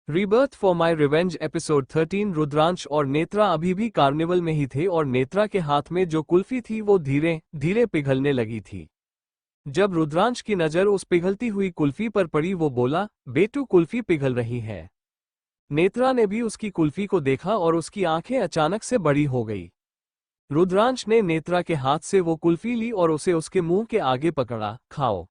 Rebirth for my revenge episode 13। Rudransh और नेत्रा अभी भी कार्निवल में ही थे और नेत्रा के हाथ में जो कुल्फी थी वो धीरे धीरे पिघलने लगी थी। जब रुद्रांश की नजर उस पिघलती हुई कुल्फी पर पड़ी वो बोला, बेटू कुल्फी पिघल रही है। नेत्रा ने भी उसकी कुल्फी को देखा और उसकी आंखें अचानक से बड़ी हो गई। रुद्रांश ने नेत्रा के हाथ से वो कुल्फी ली और उसे उसके मुंह के आगे पकड़ा, खाओ।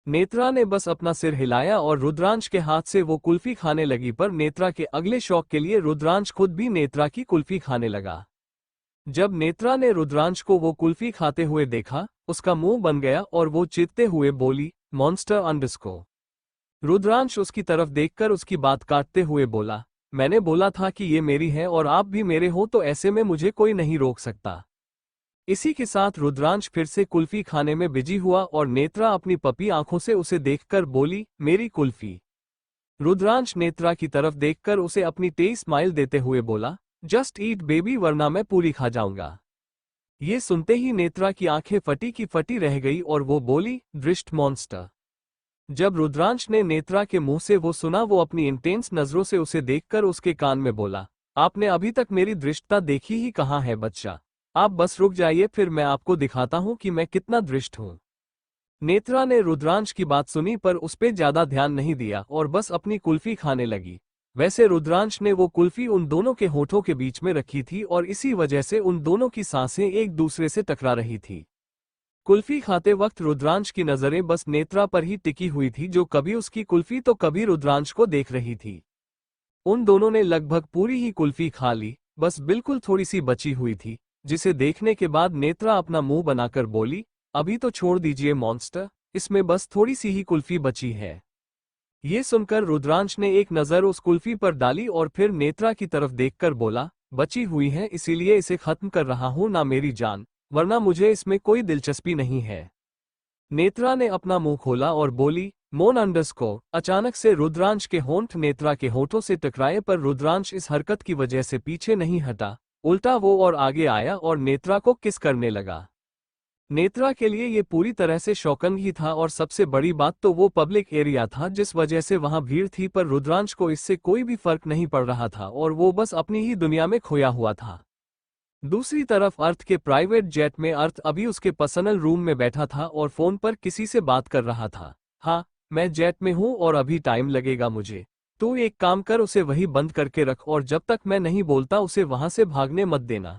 नेत्रा ने बस अपना सिर हिलाया और रुद्रांश के हाथ से वो कुल्फी खाने लगी, पर नेत्रा के अगले शौक के लिए रुद्रांश खुद भी नेत्रा की कुल्फी खाने लगा। जब नेत्रा ने रुद्रांश को वो कुल्फी खाते हुए देखा, उसका मुंह बन गया और वो चीखते हुए बोली, मॉन्स्टर अंडरस्को। रुद्रांश उसकी तरफ देखकर उसकी बात काटते हुए बोला, मैंने बोला था कि ये मेरी है और आप भी मेरे हो, तो ऐसे में मुझे कोई नहीं रोक सकता। इसी के साथ रुद्रांश फिर से कुल्फी खाने में बिजी हुआ और नेत्रा अपनी पपी आंखों से उसे देखकर बोली, मेरी कुल्फी। रुद्रांश नेत्रा की तरफ देखकर उसे अपनी तेज स्माइल देते हुए बोला, जस्ट ईट बेबी वरना मैं पूरी खा जाऊंगा। ये सुनते ही नेत्रा की आंखें फटी की फटी रह गई और वो बोली, दृष्ट मॉन्स्टर। जब रुद्रांश ने नेत्रा के मुंह से वो सुना, वो अपनी इंटेंस नजरों से उसे देखकर उसके कान में बोला, आपने अभी तक मेरी दृष्टता देखी ही कहाँ है बच्चा। आप बस रुक जाइए, फिर मैं आपको दिखाता हूं कि मैं कितना दृष्ट हूं। नेत्रा ने रुद्रांश की बात सुनी पर उस पे ज्यादा ध्यान नहीं दिया और बस अपनी कुल्फी खाने लगी। वैसे रुद्रांश ने वो कुल्फी उन दोनों के होठों के बीच में रखी थी और इसी वजह से उन दोनों की सांसें एक दूसरे से टकरा रही थी। कुल्फी खाते वक्त रुद्रांश की नजरें बस नेत्रा पर ही टिकी हुई थी, जो कभी उसकी कुल्फी तो कभी रुद्रांश को देख रही थी। उन दोनों ने लगभग पूरी ही कुल्फी खा ली, बस बिल्कुल थोड़ी सी बची हुई थी, जिसे देखने के बाद नेत्रा अपना मुंह बनाकर बोली, अभी तो छोड़ दीजिए मॉन्स्टर, इसमें बस थोड़ी सी ही कुल्फी बची है। ये सुनकर रुद्रांश ने एक नज़र उस कुल्फी पर डाली और फिर नेत्रा की तरफ देखकर बोला, बची हुई है इसीलिए इसे खत्म कर रहा हूं ना मेरी जान, वरना मुझे इसमें कोई दिलचस्पी नहीं है। नेत्रा ने अपना मुंह खोला और बोली, मोन अंडरस्को। अचानक से रुद्रांश के होंठ नेत्रा के होठों से टकराए, पर रुद्रांश इस हरकत की वजह से पीछे नहीं हटा, उल्टा वो और आगे आया और नेत्रा को किस करने लगा। नेत्रा के लिए ये पूरी तरह से शॉकिंग ही था और सबसे बड़ी बात तो वो पब्लिक एरिया था, जिस वजह से वहां भीड़ थी, पर रुद्रांश को इससे कोई भी फर्क नहीं पड़ रहा था और वो बस अपनी ही दुनिया में खोया हुआ था। दूसरी तरफ अर्थ के प्राइवेट जेट में अर्थ अभी उसके पर्सनल रूम में बैठा था और फोन पर किसी से बात कर रहा था। हाँ, मैं जेट में हूँ और अभी टाइम लगेगा मुझे, तो एक काम कर, उसे वही बंद करके रख और जब तक मैं नहीं बोलता उसे वहां से भागने मत देना।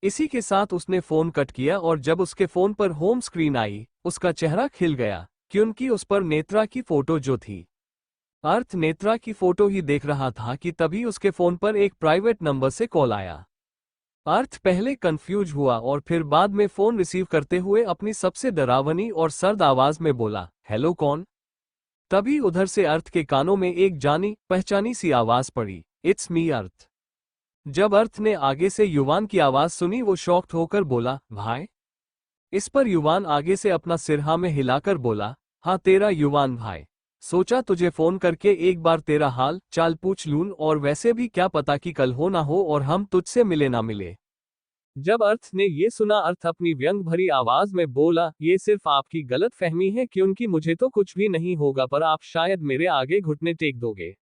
इसी के साथ उसने फोन कट किया और जब उसके फोन पर होम स्क्रीन आई, उसका चेहरा खिल गया, क्योंकि उस पर नेत्रा की फोटो जो थी। अर्थ नेत्रा की फोटो ही देख रहा था कि तभी उसके फोन पर एक प्राइवेट नंबर से कॉल आया। अर्थ पहले कंफ्यूज हुआ और फिर बाद में फोन रिसीव करते हुए अपनी सबसे डरावनी और सर्द आवाज में बोला, हेलो कौन। तभी उधर से अर्थ के कानों में एक जानी पहचानी सी आवाज पड़ी, इट्स मी अर्थ। जब अर्थ ने आगे से युवान की आवाज सुनी, वो शॉक्ड होकर बोला, भाई। इस पर युवान आगे से अपना सिर हाँ में हिलाकर बोला, हाँ तेरा युवान भाई, सोचा तुझे फोन करके एक बार तेरा हाल चाल पूछ लूं, और वैसे भी क्या पता कि कल हो ना हो और हम तुझसे मिले ना मिले। जब अर्थ ने ये सुना, अर्थ अपनी व्यंग भरी आवाज में बोला, ये सिर्फ आपकी गलत फहमी है, क्योंकि मुझे तो कुछ भी नहीं होगा, पर आप शायद मेरे आगे घुटने टेक दोगे।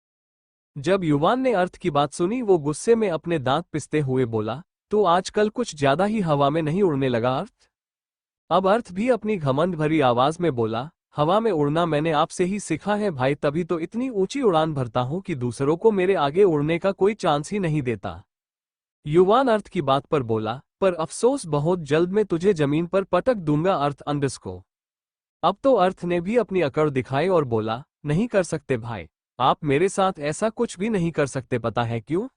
जब युवान ने अर्थ की बात सुनी, वो गुस्से में अपने दांत पिसते हुए बोला, तो आजकल कुछ ज्यादा ही हवा में नहीं उड़ने लगा अर्थ। अब अर्थ भी अपनी घमंड भरी आवाज में बोला, हवा में उड़ना मैंने आपसे ही सीखा है भाई, तभी तो इतनी ऊंची उड़ान भरता हूं कि दूसरों को मेरे आगे उड़ने का कोई चांस ही नहीं देता। युवान अर्थ की बात पर बोला, पर अफसोस बहुत जल्द मैं तुझे जमीन पर पटक दूंगा अर्थ अंडरस्को। अब तो अर्थ ने भी अपनी अकड़ दिखाई और बोला, नहीं कर सकते भाई, आप मेरे साथ ऐसा कुछ भी नहीं कर सकते, पता है क्यों।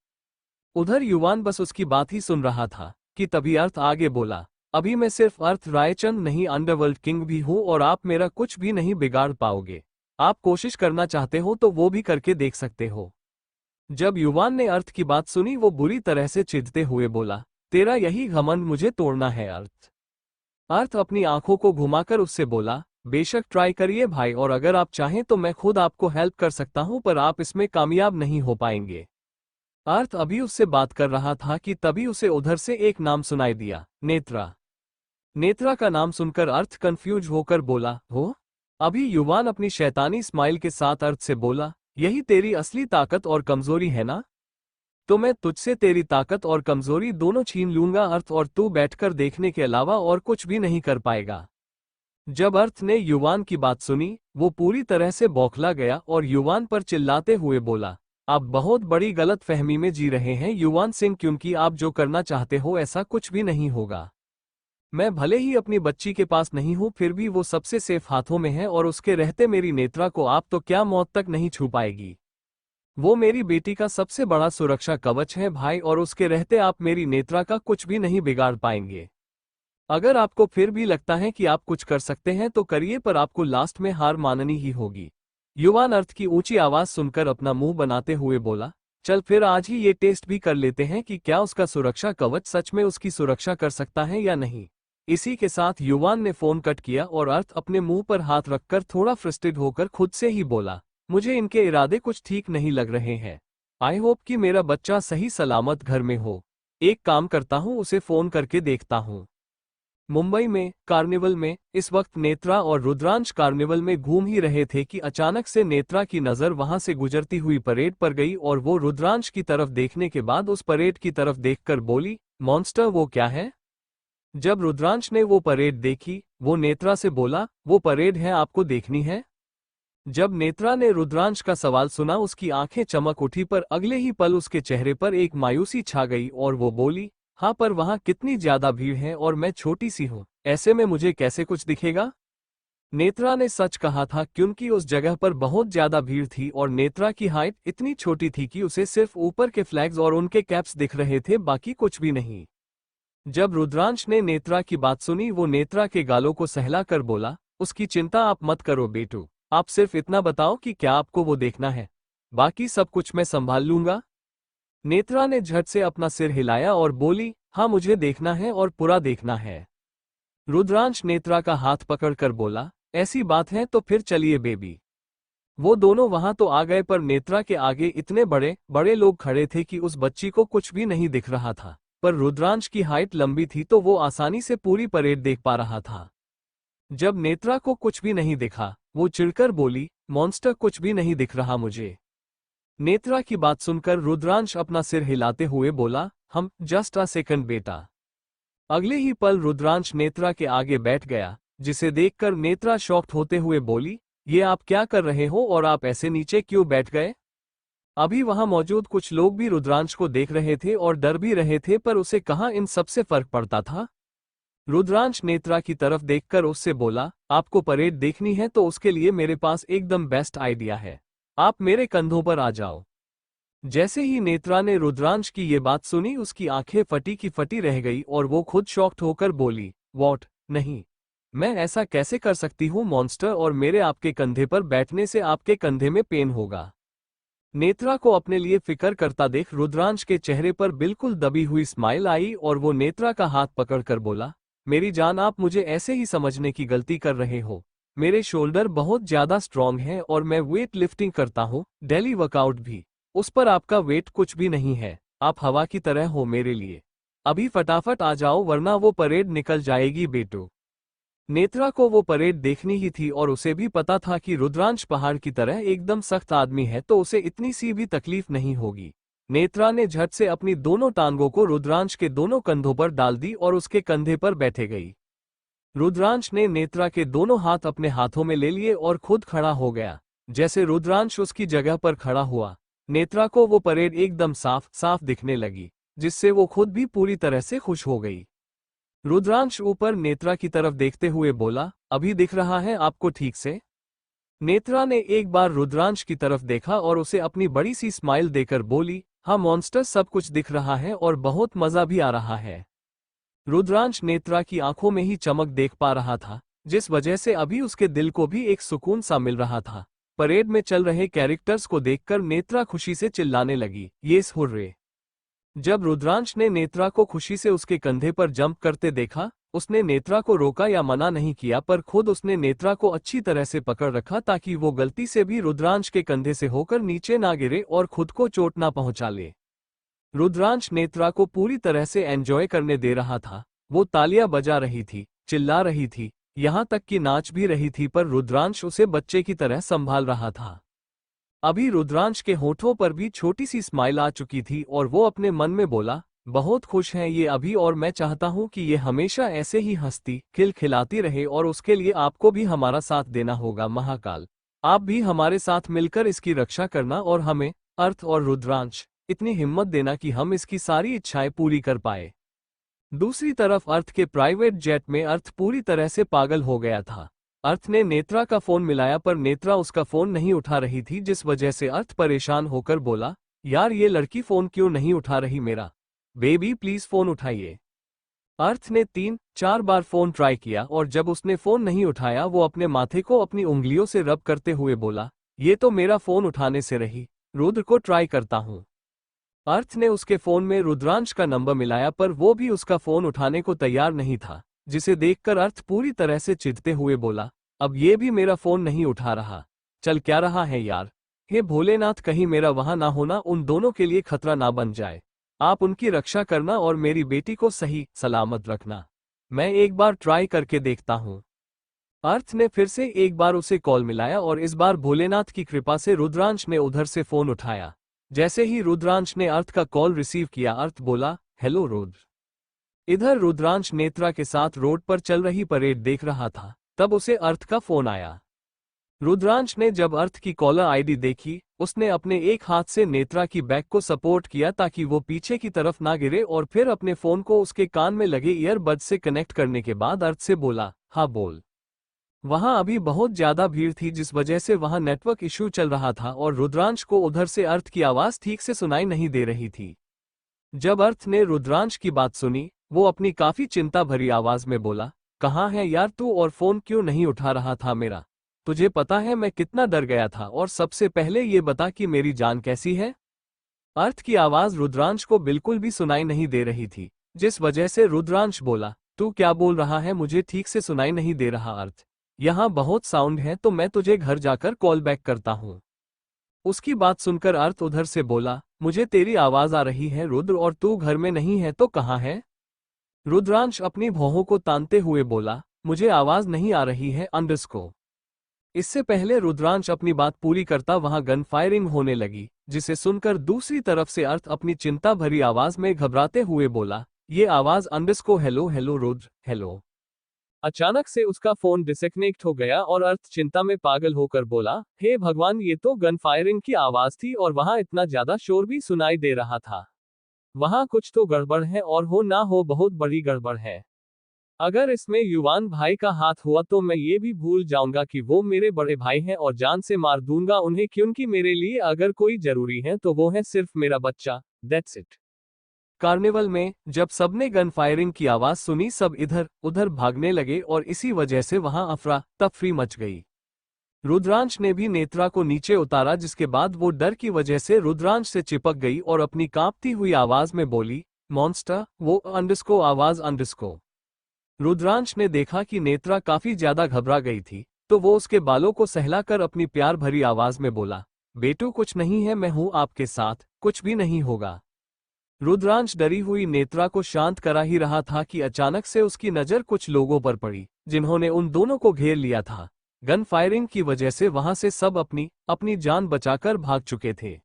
उधर युवान बस उसकी बात ही सुन रहा था कि तभी अर्थ आगे बोला, अभी मैं सिर्फ अर्थ रायचंद नहीं, अंडरवर्ल्ड किंग भी हूं और आप मेरा कुछ भी नहीं बिगाड़ पाओगे। आप कोशिश करना चाहते हो तो वो भी करके देख सकते हो। जब युवान ने अर्थ की बात सुनी, वो बुरी तरह से चिढ़ते हुए बोला, तेरा यही घमंड मुझे तोड़ना है अर्थ। अर्थ अपनी आंखों को घुमाकर उससे बोला, बेशक ट्राई करिए भाई, और अगर आप चाहें तो मैं खुद आपको हेल्प कर सकता हूं, पर आप इसमें कामयाब नहीं हो पाएंगे। अर्थ अभी उससे बात कर रहा था कि तभी उसे उधर से एक नाम सुनाई दिया, नेत्रा। नेत्रा का नाम सुनकर अर्थ कंफ्यूज होकर बोला, हो। अभी युवान अपनी शैतानी स्माइल के साथ अर्थ से बोला, यही तेरी असली ताकत और कमजोरी है ना? तो मैं तुझसे तेरी ताकत और कमजोरी दोनों छीन लूंगा अर्थ, और तू बैठकर देखने के अलावा और कुछ भी नहीं कर पाएगा। जब अर्थ ने युवान की बात सुनी, वो पूरी तरह से बौखला गया और युवान पर चिल्लाते हुए बोला, आप बहुत बड़ी गलत फहमी में जी रहे हैं युवान सिंह, क्योंकि आप जो करना चाहते हो ऐसा कुछ भी नहीं होगा। मैं भले ही अपनी बच्ची के पास नहीं हूं, फिर भी वो सबसे सेफ हाथों में है, और उसके रहते मेरी नेत्रा को आप तो क्या मौत तक नहीं छू पाएगी। वो मेरी बेटी का सबसे बड़ा सुरक्षा कवच है भाई, और उसके रहते आप मेरी नेत्रा का कुछ भी नहीं बिगाड़ पाएंगे। अगर आपको फिर भी लगता है कि आप कुछ कर सकते हैं तो करिए, पर आपको लास्ट में हार माननी ही होगी। युवान अर्थ की ऊंची आवाज सुनकर अपना मुंह बनाते हुए बोला, चल फिर आज ही ये टेस्ट भी कर लेते हैं कि क्या उसका सुरक्षा कवच सच में उसकी सुरक्षा कर सकता है या नहीं। इसी के साथ युवान ने फोन कट किया और अर्थ अपने मुंह पर हाथ रखकर थोड़ा फ्रस्ट्रेटेड होकर खुद से ही बोला, मुझे इनके इरादे कुछ ठीक नहीं लग रहे हैं। आई होप कि मेरा बच्चा सही सलामत घर में हो। एक काम करता हूँ, उसे फोन करके देखता हूँ। मुंबई में कार्निवल में इस वक्त नेत्रा और रुद्रांश कार्निवल में घूम ही रहे थे कि अचानक से नेत्रा की नजर वहां से गुजरती हुई परेड पर गई, और वो रुद्रांश की तरफ देखने के बाद उस परेड की तरफ देखकर बोली, मॉन्स्टर वो क्या है? जब रुद्रांश ने वो परेड देखी, वो नेत्रा से बोला, वो परेड है, आपको देखनी है? जब नेत्रा ने रुद्रांश का सवाल सुना, उसकी आंखें चमक उठी, पर अगले ही पल उसके चेहरे पर एक मायूसी छा गई और वो बोली, हाँ पर वहां कितनी ज्यादा भीड़ है और मैं छोटी सी हूँ, ऐसे में मुझे कैसे कुछ दिखेगा? नेत्रा ने सच कहा था, क्योंकि उस जगह पर बहुत ज्यादा भीड़ थी और नेत्रा की हाइट इतनी छोटी थी कि उसे सिर्फ ऊपर के फ्लैग्स और उनके कैप्स दिख रहे थे, बाकी कुछ भी नहीं। जब रुद्रांश ने नेत्रा की बात सुनी, वो नेत्रा के गालों को सहला कर बोला, उसकी चिंता आप मत करो बेटू, आप सिर्फ इतना बताओ कि क्या आपको वो देखना है, बाकी सब कुछ मैं संभाल लूंगा। नेत्रा ने झट से अपना सिर हिलाया और बोली, हाँ मुझे देखना है और पूरा देखना है। रुद्रांश नेत्रा का हाथ पकड़कर बोला, ऐसी बात है तो फिर चलिए बेबी। वो दोनों वहां तो आ गए, पर नेत्रा के आगे इतने बड़े बड़े लोग खड़े थे कि उस बच्ची को कुछ भी नहीं दिख रहा था, पर रुद्रांश की हाइट लंबी थी तो वो आसानी से पूरी परेड देख पा रहा था। जब नेत्रा को कुछ भी नहीं दिखा, वो चिढ़कर बोली, मॉन्स्टर कुछ भी नहीं दिख रहा मुझे। नेत्रा की बात सुनकर रुद्रांश अपना सिर हिलाते हुए बोला, हम जस्ट अ सेकंड बेटा। अगले ही पल रुद्रांश नेत्रा के आगे बैठ गया, जिसे देखकर नेत्रा शॉक्ड होते हुए बोली, ये आप क्या कर रहे हो और आप ऐसे नीचे क्यों बैठ गए? अभी वहां मौजूद कुछ लोग भी रुद्रांश को देख रहे थे और डर भी रहे थे, पर उसे कहाँ इन सबसे फर्क पड़ता था। रुद्रांश नेत्रा की तरफ देखकर उससे बोला, आपको परेड देखनी है तो उसके लिए मेरे पास एकदम बेस्ट आइडिया है, आप मेरे कंधों पर आ जाओ। जैसे ही नेत्रा ने रुद्रांश की ये बात सुनी, उसकी आंखें फटी की फटी रह गई और वो खुद शॉक्ड होकर बोली, वॉट? नहीं, मैं ऐसा कैसे कर सकती हूँ मॉन्स्टर, और मेरे आपके कंधे पर बैठने से आपके कंधे में पेन होगा। नेत्रा को अपने लिए फिक्र करता देख रुद्रांश के चेहरे पर बिल्कुल दबी हुई स्माइल आई और वो नेत्रा का हाथ पकड़कर बोला, मेरी जान आप मुझे ऐसे ही समझने की गलती कर रहे हो। मेरे शोल्डर बहुत ज्यादा स्ट्रांग हैं और मैं वेट लिफ्टिंग करता हूँ, डेली वर्कआउट भी। उस पर आपका वेट कुछ भी नहीं है, आप हवा की तरह हो मेरे लिए। अभी फटाफट आ जाओ वरना वो परेड निकल जाएगी बेटू। नेत्रा को वो परेड देखनी ही थी और उसे भी पता था कि रुद्रांश पहाड़ की तरह एकदम सख्त आदमी है, तो उसे इतनी सी भी तकलीफ नहीं होगी। नेत्रा ने झट से अपनी दोनों टांगों को रुद्रांश के दोनों कंधों पर डाल दी और उसके कंधे पर बैठे गई। रुद्रांश ने नेत्रा के दोनों हाथ अपने हाथों में ले लिए और खुद खड़ा हो गया। जैसे रुद्रांश उसकी जगह पर खड़ा हुआ, नेत्रा को वो परेड एकदम साफ साफ दिखने लगी, जिससे वो खुद भी पूरी तरह से खुश हो गई। रुद्रांश ऊपर नेत्रा की तरफ देखते हुए बोला, अभी दिख रहा है आपको ठीक से? नेत्रा ने एक बार रुद्रांश की तरफ देखा और उसे अपनी बड़ी सी स्माइल देकर बोली, हाँ मॉन्स्टर सब कुछ दिख रहा है और बहुत मजा भी आ रहा है। रुद्रांश नेत्रा की आंखों में ही चमक देख पा रहा था, जिस वजह से अभी उसके दिल को भी एक सुकून सा मिल रहा था। परेड में चल रहे कैरेक्टर्स को देखकर नेत्रा खुशी से चिल्लाने लगी, येस हुर्रे। जब रुद्रांश ने नेत्रा को खुशी से उसके कंधे पर जंप करते देखा, उसने नेत्रा को रोका या मना नहीं किया, पर खुद उसने नेत्रा को अच्छी तरह से पकड़ रखा ताकि वो गलती से भी रुद्रांश के कंधे से होकर नीचे ना गिरे और खुद को चोट ना पहुंचा ले। रुद्रांश नेत्रा को पूरी तरह से एंजॉय करने दे रहा था। वो तालियां बजा रही थी, चिल्ला रही थी, यहां तक कि नाच भी रही थी, पर रुद्रांश उसे बच्चे की तरह संभाल रहा था। अभी रुद्रांश के होठों पर भी छोटी सी स्माइल आ चुकी थी और वो अपने मन में बोला, बहुत खुश है ये अभी और मैं चाहता हूँ कि ये हमेशा ऐसे ही हंसती खिलखिलाती रहे और उसके लिए आपको भी हमारा साथ देना होगा महाकाल। आप भी हमारे साथ मिलकर इसकी रक्षा करना और हमें, अर्थ और रुद्रांश, इतनी हिम्मत देना कि हम इसकी सारी इच्छाएं पूरी कर पाए। दूसरी तरफ अर्थ के प्राइवेट जेट में अर्थ पूरी तरह से पागल हो गया था। अर्थ ने नेत्रा का फोन मिलाया पर नेत्रा उसका फोन नहीं उठा रही थी, जिस वजह से अर्थ परेशान होकर बोला, यार ये लड़की फोन क्यों नहीं उठा रही मेरा? बेबी प्लीज फोन उठाइए। अर्थ ने 3-4 बार फोन ट्राई किया और जब उसने फोन नहीं उठाया वो अपने माथे को अपनी उंगलियों से रब करते हुए बोला, ये तो मेरा फोन उठाने से रही, रुद्र को ट्राई करता हूँ। अर्थ ने उसके फोन में रुद्रांश का नंबर मिलाया पर वो भी उसका फोन उठाने को तैयार नहीं था, जिसे देखकर अर्थ पूरी तरह से चिढ़ते हुए बोला, अब ये भी मेरा फोन नहीं उठा रहा, चल क्या रहा है यार? हे भोलेनाथ, कहीं मेरा वहां ना होना उन दोनों के लिए खतरा ना बन जाए। आप उनकी रक्षा करना और मेरी बेटी को सही सलामत रखना। मैं एक बार ट्राई करके देखता हूँ। अर्थ ने फिर से एक बार उसे कॉल मिलाया और इस बार भोलेनाथ की कृपा से रुद्रांश ने उधर से फोन उठाया। जैसे ही रुद्रांश ने अर्थ का कॉल रिसीव किया, अर्थ बोला, हेलो रुद्र। इधर रुद्रांश नेत्रा के साथ रोड पर चल रही परेड देख रहा था, तब उसे अर्थ का फोन आया। रुद्रांश ने जब अर्थ की कॉलर आईडी देखी, उसने अपने एक हाथ से नेत्रा की बैक को सपोर्ट किया ताकि वो पीछे की तरफ ना गिरे और फिर अपने फोन को उसके कान में लगे ईयरबड से कनेक्ट करने के बाद अर्थ से बोला, हाँ बोल। वहां अभी बहुत ज्यादा भीड़ थी जिस वजह से वहां नेटवर्क इश्यू चल रहा था और रुद्रांश को उधर से अर्थ की आवाज ठीक से सुनाई नहीं दे रही थी। जब अर्थ ने रुद्रांश की बात सुनी, वो अपनी काफी चिंता भरी आवाज में बोला, कहाँ है यार तू और फोन क्यों नहीं उठा रहा था मेरा? तुझे पता है मैं कितना डर गया था, और सबसे पहले ये बता कि मेरी जान कैसी है? अर्थ की आवाज रुद्रांश को बिल्कुल भी सुनाई नहीं दे रही थी, जिस वजह से रुद्रांश बोला, तू क्या बोल रहा है? मुझे ठीक से सुनाई नहीं दे रहा अर्थ। यहाँ बहुत साउंड है तो मैं तुझे घर जाकर कॉल बैक करता हूँ। उसकी बात सुनकर अर्थ उधर से बोला, मुझे तेरी आवाज आ रही है रुद्र, और तू घर में नहीं है तो कहाँ है? रुद्रांश अपनी भौहों को तानते हुए बोला, मुझे आवाज नहीं आ रही है अंडरस्को। इससे पहले रुद्रांश अपनी बात पूरी करता वहां गन फायरिंग होने लगी, जिसे सुनकर दूसरी तरफ से अर्थ अपनी चिंता भरी आवाज में घबराते हुए बोला, ये आवाज अंडरस्को, हेलो हेलो रुद्र, हेलो। अचानक से उसका फोन डिस्कनेक्ट हो गया और अर्थ चिंता में पागल होकर बोला, हे भगवान, ये तो गन फायरिंग की आवाज थी और वहां इतना ज्यादा शोर भी सुनाई दे रहा था। वहां कुछ तो गड़बड़ है और हो ना हो बहुत बड़ी गड़बड़ है। अगर इसमें युवान भाई का हाथ हुआ तो मैं ये भी भूल जाऊंगा कि वो मेरे बड़े भाई हैं और जान से मार दूंगा उन्हें, क्योंकि मेरे लिए अगर कोई जरूरी है तो वो है सिर्फ मेरा बच्चा, दैट्स इट। कार्निवल में जब सबने गन फायरिंग की आवाज सुनी, सब इधर उधर भागने लगे और इसी वजह से वहां अफरा तफरी मच गई। रुद्रांश ने भी नेत्रा को नीचे उतारा, जिसके बाद वो डर की वजह से रुद्रांश से चिपक गई और अपनी कांपती हुई आवाज में बोली, मॉन्स्टर, वो अंडरस्को आवाज अंडरस्को। रुद्रांश ने देखा कि नेत्रा काफी ज्यादा घबरा गई थी, तो वो उसके बालों को सहलाकर अपनी प्यार भरी आवाज में बोला, बेटू कुछ नहीं है, मैं हूं आपके साथ, कुछ भी नहीं होगा। रुद्रांश डरी हुई नेत्रा को शांत करा ही रहा था कि अचानक से उसकी नजर कुछ लोगों पर पड़ी, जिन्होंने उन दोनों को घेर लिया था। गन फायरिंग की वजह से वहां से सब अपनी अपनी जान बचाकर भाग चुके थे।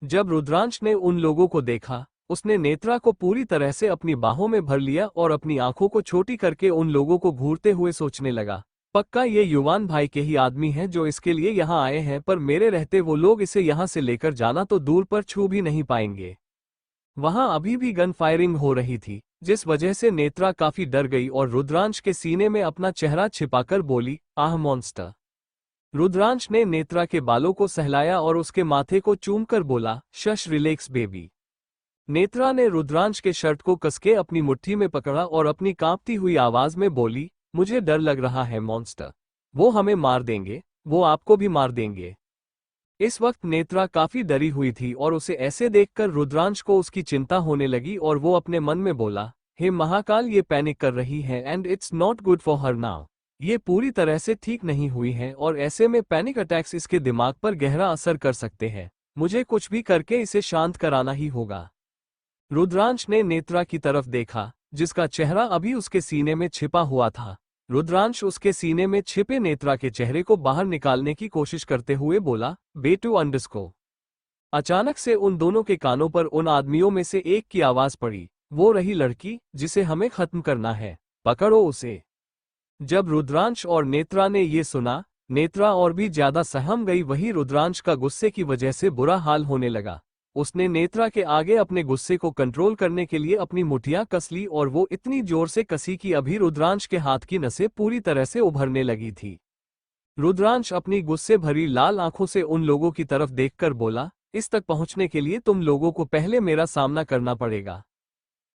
जब रुद्रांश ने उन लोगों को देखा, उसने नेत्रा को पूरी तरह से अपनी बाहों में भर लिया और अपनी आंखों को छोटी करके उन लोगों को घूरते हुए सोचने लगा, पक्का ये युवान भाई के ही आदमी हैं जो इसके लिए यहाँ आए हैं, पर मेरे रहते वो लोग इसे यहाँ से लेकर जाना तो दूर पर छू भी नहीं पाएंगे। वहां अभी भी गन फायरिंग हो रही थी, जिस वजह से नेत्रा काफी डर गई और रुद्रांश के सीने में अपना चेहरा छिपाकर बोली, आह मॉन्स्टर। रुद्रांश ने नेत्रा के बालों को सहलाया और उसके माथे को चूमकर बोला, शश रिलैक्स बेबी। नेत्रा ने रुद्रांश के शर्ट को कसके अपनी मुट्ठी में पकड़ा और अपनी कांपती हुई आवाज में बोली, मुझे डर लग रहा है मॉन्स्टर, वो हमें मार देंगे, वो आपको भी मार देंगे। इस वक्त नेत्रा काफी डरी हुई थी और उसे ऐसे देखकर रुद्रांश को उसकी चिंता होने लगी और वो अपने मन में बोला, हे महाकाल, ये पैनिक कर रही है and it's not good for her now. ये पूरी तरह से ठीक नहीं हुई है और ऐसे में पैनिक अटैक्स इसके दिमाग पर गहरा असर कर सकते हैं। मुझे कुछ भी करके इसे शांत कराना ही होगा। रुद्रांश ने नेत्रा की तरफ देखा, जिसका चेहरा अभी उसके सीने में छिपा हुआ था। रुद्रांश उसके सीने में छिपे नेत्रा के चेहरे को बाहर निकालने की कोशिश करते हुए बोला, बेटू अंडरस्को। अचानक से उन दोनों के कानों पर उन आदमियों में से एक की आवाज पड़ी, वो रही लड़की जिसे हमें खत्म करना है, पकड़ो उसे। जब रुद्रांश और नेत्रा ने ये सुना, नेत्रा और भी ज्यादा सहम गई। वही रुद्रांश का गुस्से की वजह से बुरा हाल होने लगा। उसने नेत्रा के आगे अपने गुस्से को कंट्रोल करने के लिए अपनी मुठियां कस ली और वो इतनी जोर से कसी कि अभी रुद्रांश के हाथ की नसें पूरी तरह से उभरने लगी थी। रुद्रांश अपनी गुस्से भरी लाल आंखों से उन लोगों की तरफ देखकर बोला, इस तक पहुंचने के लिए तुम लोगों को पहले मेरा सामना करना पड़ेगा।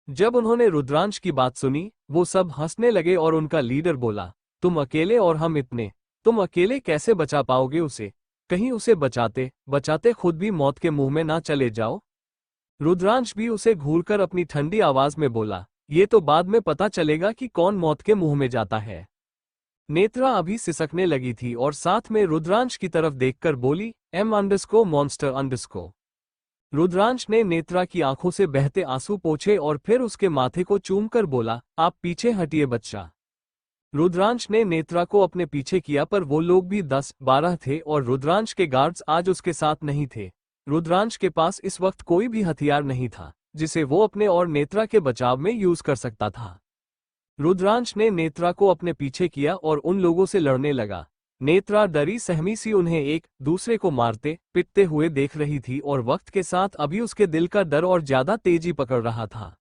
जब उन्होंने रुद्रांश की बात सुनी, वो सब हंसने लगे और उनका लीडर बोला, तुम अकेले और हम इतने, तुम अकेले कैसे बचा पाओगे उसे? कहीं उसे बचाते बचाते खुद भी मौत के मुंह में ना चले जाओ। रुद्रांश भी उसे घूरकर अपनी ठंडी आवाज में बोला, ये तो बाद में पता चलेगा कि कौन मौत के मुंह में जाता है। नेत्रा अभी सिसकने लगी थी और साथ में रुद्रांश की तरफ देखकर बोली, M_, मॉन्स्टर_। रुद्रांश ने नेत्रा की आंखों से बहते आंसू पोंछे और फिर उसके माथे को चूमकर बोला, आप पीछे हटिए बच्चा। रुद्रांश ने नेत्रा को अपने पीछे किया, पर वो लोग भी 10-12 थे और रुद्रांश के गार्ड्स आज उसके साथ नहीं थे। रुद्रांश के पास इस वक्त कोई भी हथियार नहीं था जिसे वो अपने और नेत्रा के बचाव में यूज कर सकता था। रुद्रांश ने नेत्रा को अपने पीछे किया और उन लोगों से लड़ने लगा। नेत्रा डरी सहमी सी उन्हें एक दूसरे को मारते पिटते हुए देख रही थी और वक्त के साथ अभी उसके दिल का डर और ज्यादा तेजी पकड़ रहा था।